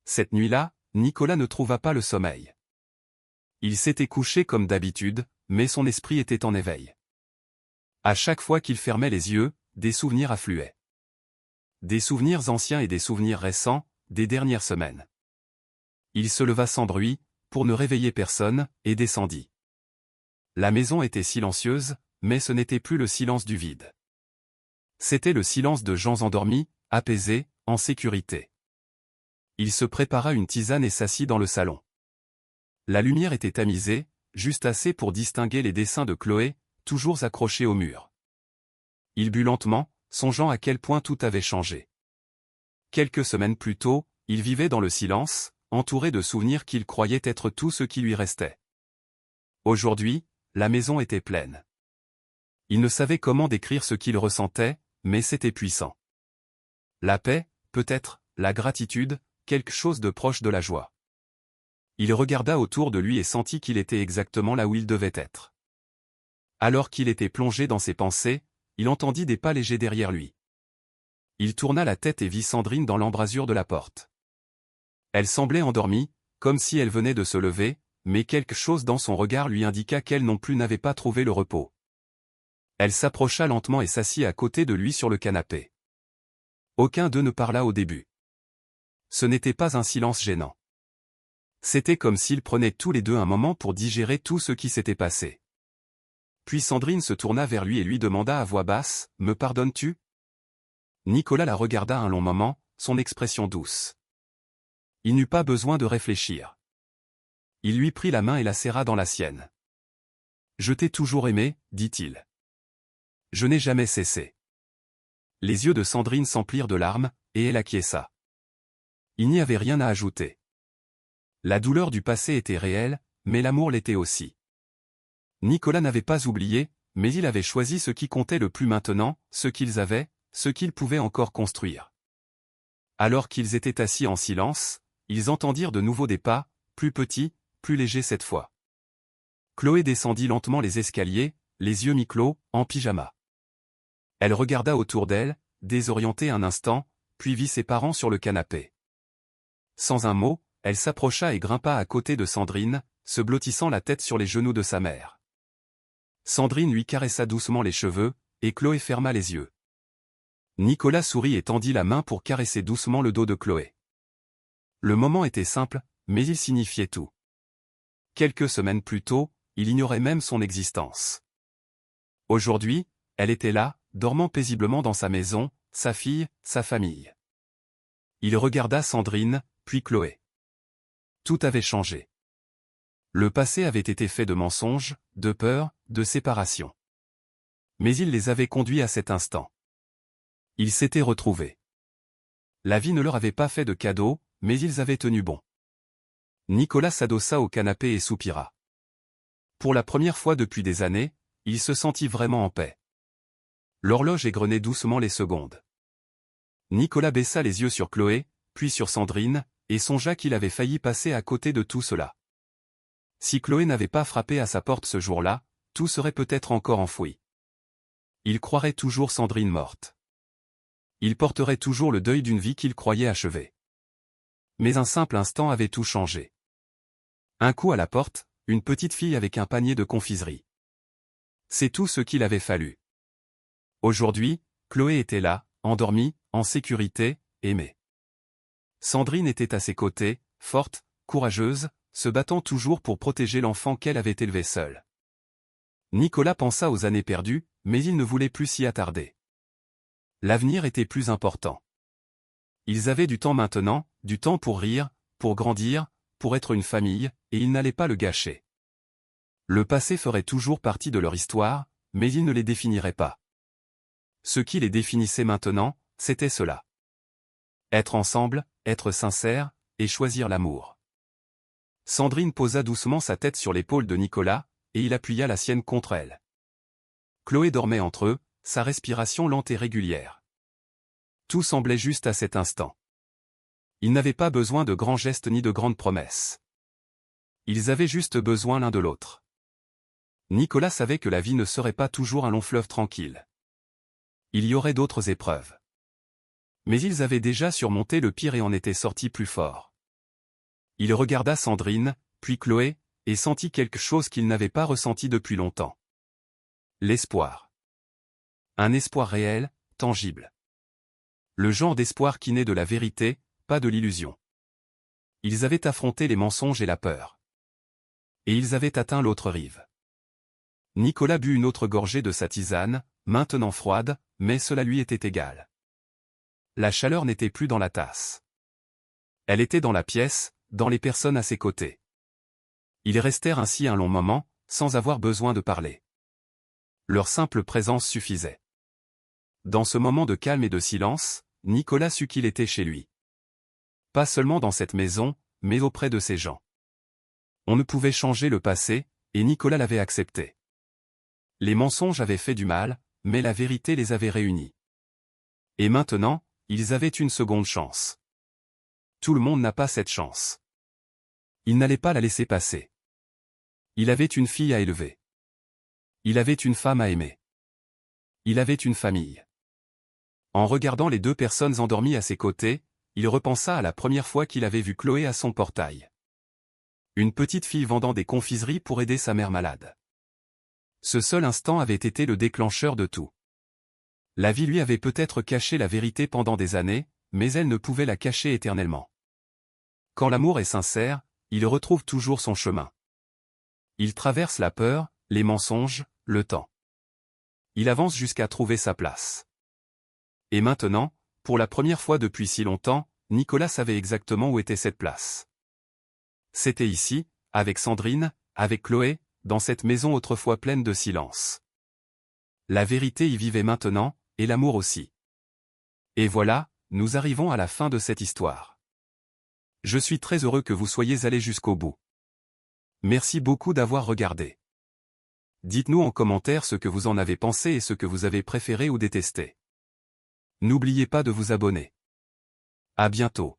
Cette nuit-là, Nicolas ne trouva pas le sommeil. Il s'était couché comme d'habitude, mais son esprit était en éveil. À chaque fois qu'il fermait les yeux, des souvenirs affluaient. Des souvenirs anciens et des souvenirs récents, des dernières semaines. Il se leva sans bruit, pour ne réveiller personne, et descendit. La maison était silencieuse, mais ce n'était plus le silence du vide. C'était le silence de gens endormis, apaisés, en sécurité. Il se prépara une tisane et s'assit dans le salon. La lumière était tamisée, juste assez pour distinguer les dessins de Chloé, toujours accrochés au mur. Il but lentement, songeant à quel point tout avait changé. Quelques semaines plus tôt, il vivait dans le silence, entouré de souvenirs qu'il croyait être tout ce qui lui restait. Aujourd'hui, la maison était pleine. Il ne savait comment décrire ce qu'il ressentait, mais c'était puissant. La paix, peut-être, la gratitude, quelque chose de proche de la joie. Il regarda autour de lui et sentit qu'il était exactement là où il devait être. Alors qu'il était plongé dans ses pensées, il entendit des pas légers derrière lui. Il tourna la tête et vit Sandrine dans l'embrasure de la porte. Elle semblait endormie, comme si elle venait de se lever, mais quelque chose dans son regard lui indiqua qu'elle non plus n'avait pas trouvé le repos. Elle s'approcha lentement et s'assit à côté de lui sur le canapé. Aucun d'eux ne parla au début. Ce n'était pas un silence gênant. C'était comme s'ils prenaient tous les deux un moment pour digérer tout ce qui s'était passé. Puis Sandrine se tourna vers lui et lui demanda à voix basse, « Me pardonnes-tu » Nicolas la regarda un long moment, son expression douce. Il n'eut pas besoin de réfléchir. Il lui prit la main et la serra dans la sienne. « Je t'ai toujours aimé, dit-il. Je n'ai jamais cessé. » Les yeux de Sandrine s'emplirent de larmes, et elle acquiesça. Il n'y avait rien à ajouter. La douleur du passé était réelle, mais l'amour l'était aussi. Nicolas n'avait pas oublié, mais il avait choisi ce qui comptait le plus maintenant, ce qu'ils avaient, ce qu'ils pouvaient encore construire. Alors qu'ils étaient assis en silence, ils entendirent de nouveau des pas, plus petits, plus légers cette fois. Chloé descendit lentement les escaliers, les yeux mi-clos, en pyjama. Elle regarda autour d'elle, désorientée un instant, puis vit ses parents sur le canapé. Sans un mot, elle s'approcha et grimpa à côté de Sandrine, se blottissant la tête sur les genoux de sa mère. Sandrine lui caressa doucement les cheveux, et Chloé ferma les yeux. Nicolas sourit et tendit la main pour caresser doucement le dos de Chloé. Le moment était simple, mais il signifiait tout. Quelques semaines plus tôt, il ignorait même son existence. Aujourd'hui, elle était là, dormant paisiblement dans sa maison, sa fille, sa famille. Il regarda Sandrine, puis Chloé. Tout avait changé. Le passé avait été fait de mensonges, de peur, de séparation. Mais il les avait conduits à cet instant. Ils s'étaient retrouvés. La vie ne leur avait pas fait de cadeaux, mais ils avaient tenu bon. Nicolas s'adossa au canapé et soupira. Pour la première fois depuis des années, il se sentit vraiment en paix. L'horloge égrenait doucement les secondes. Nicolas baissa les yeux sur Chloé, puis sur Sandrine, et songea qu'il avait failli passer à côté de tout cela. Si Chloé n'avait pas frappé à sa porte ce jour-là, tout serait peut-être encore enfoui. Il croirait toujours Sandrine morte. Il porterait toujours le deuil d'une vie qu'il croyait achevée. Mais un simple instant avait tout changé. Un coup à la porte, une petite fille avec un panier de confiserie. C'est tout ce qu'il avait fallu. Aujourd'hui, Chloé était là, endormie, en sécurité, aimée. Sandrine était à ses côtés, forte, courageuse, se battant toujours pour protéger l'enfant qu'elle avait élevé seule. Nicolas pensa aux années perdues, mais il ne voulait plus s'y attarder. L'avenir était plus important. Ils avaient du temps maintenant, du temps pour rire, pour grandir, pour être une famille, et ils n'allaient pas le gâcher. Le passé ferait toujours partie de leur histoire, mais il ne les définirait pas. Ce qui les définissait maintenant, c'était cela. Être ensemble, être sincère, et choisir l'amour. Sandrine posa doucement sa tête sur l'épaule de Nicolas, et il appuya la sienne contre elle. Chloé dormait entre eux, sa respiration lente et régulière. Tout semblait juste à cet instant. Ils n'avaient pas besoin de grands gestes ni de grandes promesses. Ils avaient juste besoin l'un de l'autre. Nicolas savait que la vie ne serait pas toujours un long fleuve tranquille. Il y aurait d'autres épreuves. Mais ils avaient déjà surmonté le pire et en étaient sortis plus forts. Il regarda Sandrine, puis Chloé, et sentit quelque chose qu'il n'avait pas ressenti depuis longtemps. L'espoir. Un espoir réel, tangible. Le genre d'espoir qui naît de la vérité, pas de l'illusion. Ils avaient affronté les mensonges et la peur. Et ils avaient atteint l'autre rive. Nicolas but une autre gorgée de sa tisane, maintenant froide, mais cela lui était égal. La chaleur n'était plus dans la tasse. Elle était dans la pièce, dans les personnes à ses côtés. Ils restèrent ainsi un long moment, sans avoir besoin de parler. Leur simple présence suffisait. Dans ce moment de calme et de silence, Nicolas sut qu'il était chez lui. Pas seulement dans cette maison, mais auprès de ces gens. On ne pouvait changer le passé, et Nicolas l'avait accepté. Les mensonges avaient fait du mal, mais la vérité les avait réunis. Et maintenant, ils avaient une seconde chance. Tout le monde n'a pas cette chance. Il n'allait pas la laisser passer. Il avait une fille à élever. Il avait une femme à aimer. Il avait une famille. En regardant les deux personnes endormies à ses côtés, il repensa à la première fois qu'il avait vu Chloé à son portail. Une petite fille vendant des confiseries pour aider sa mère malade. Ce seul instant avait été le déclencheur de tout. La vie lui avait peut-être caché la vérité pendant des années, mais elle ne pouvait la cacher éternellement. Quand l'amour est sincère, il retrouve toujours son chemin. Il traverse la peur, les mensonges, le temps. Il avance jusqu'à trouver sa place. Et maintenant, pour la première fois depuis si longtemps, Nicolas savait exactement où était cette place. C'était ici, avec Sandrine, avec Chloé, dans cette maison autrefois pleine de silence. La vérité y vivait maintenant, et l'amour aussi. Et voilà, nous arrivons à la fin de cette histoire. Je suis très heureux que vous soyez allés jusqu'au bout. Merci beaucoup d'avoir regardé. Dites-nous en commentaire ce que vous en avez pensé et ce que vous avez préféré ou détesté. N'oubliez pas de vous abonner. À bientôt.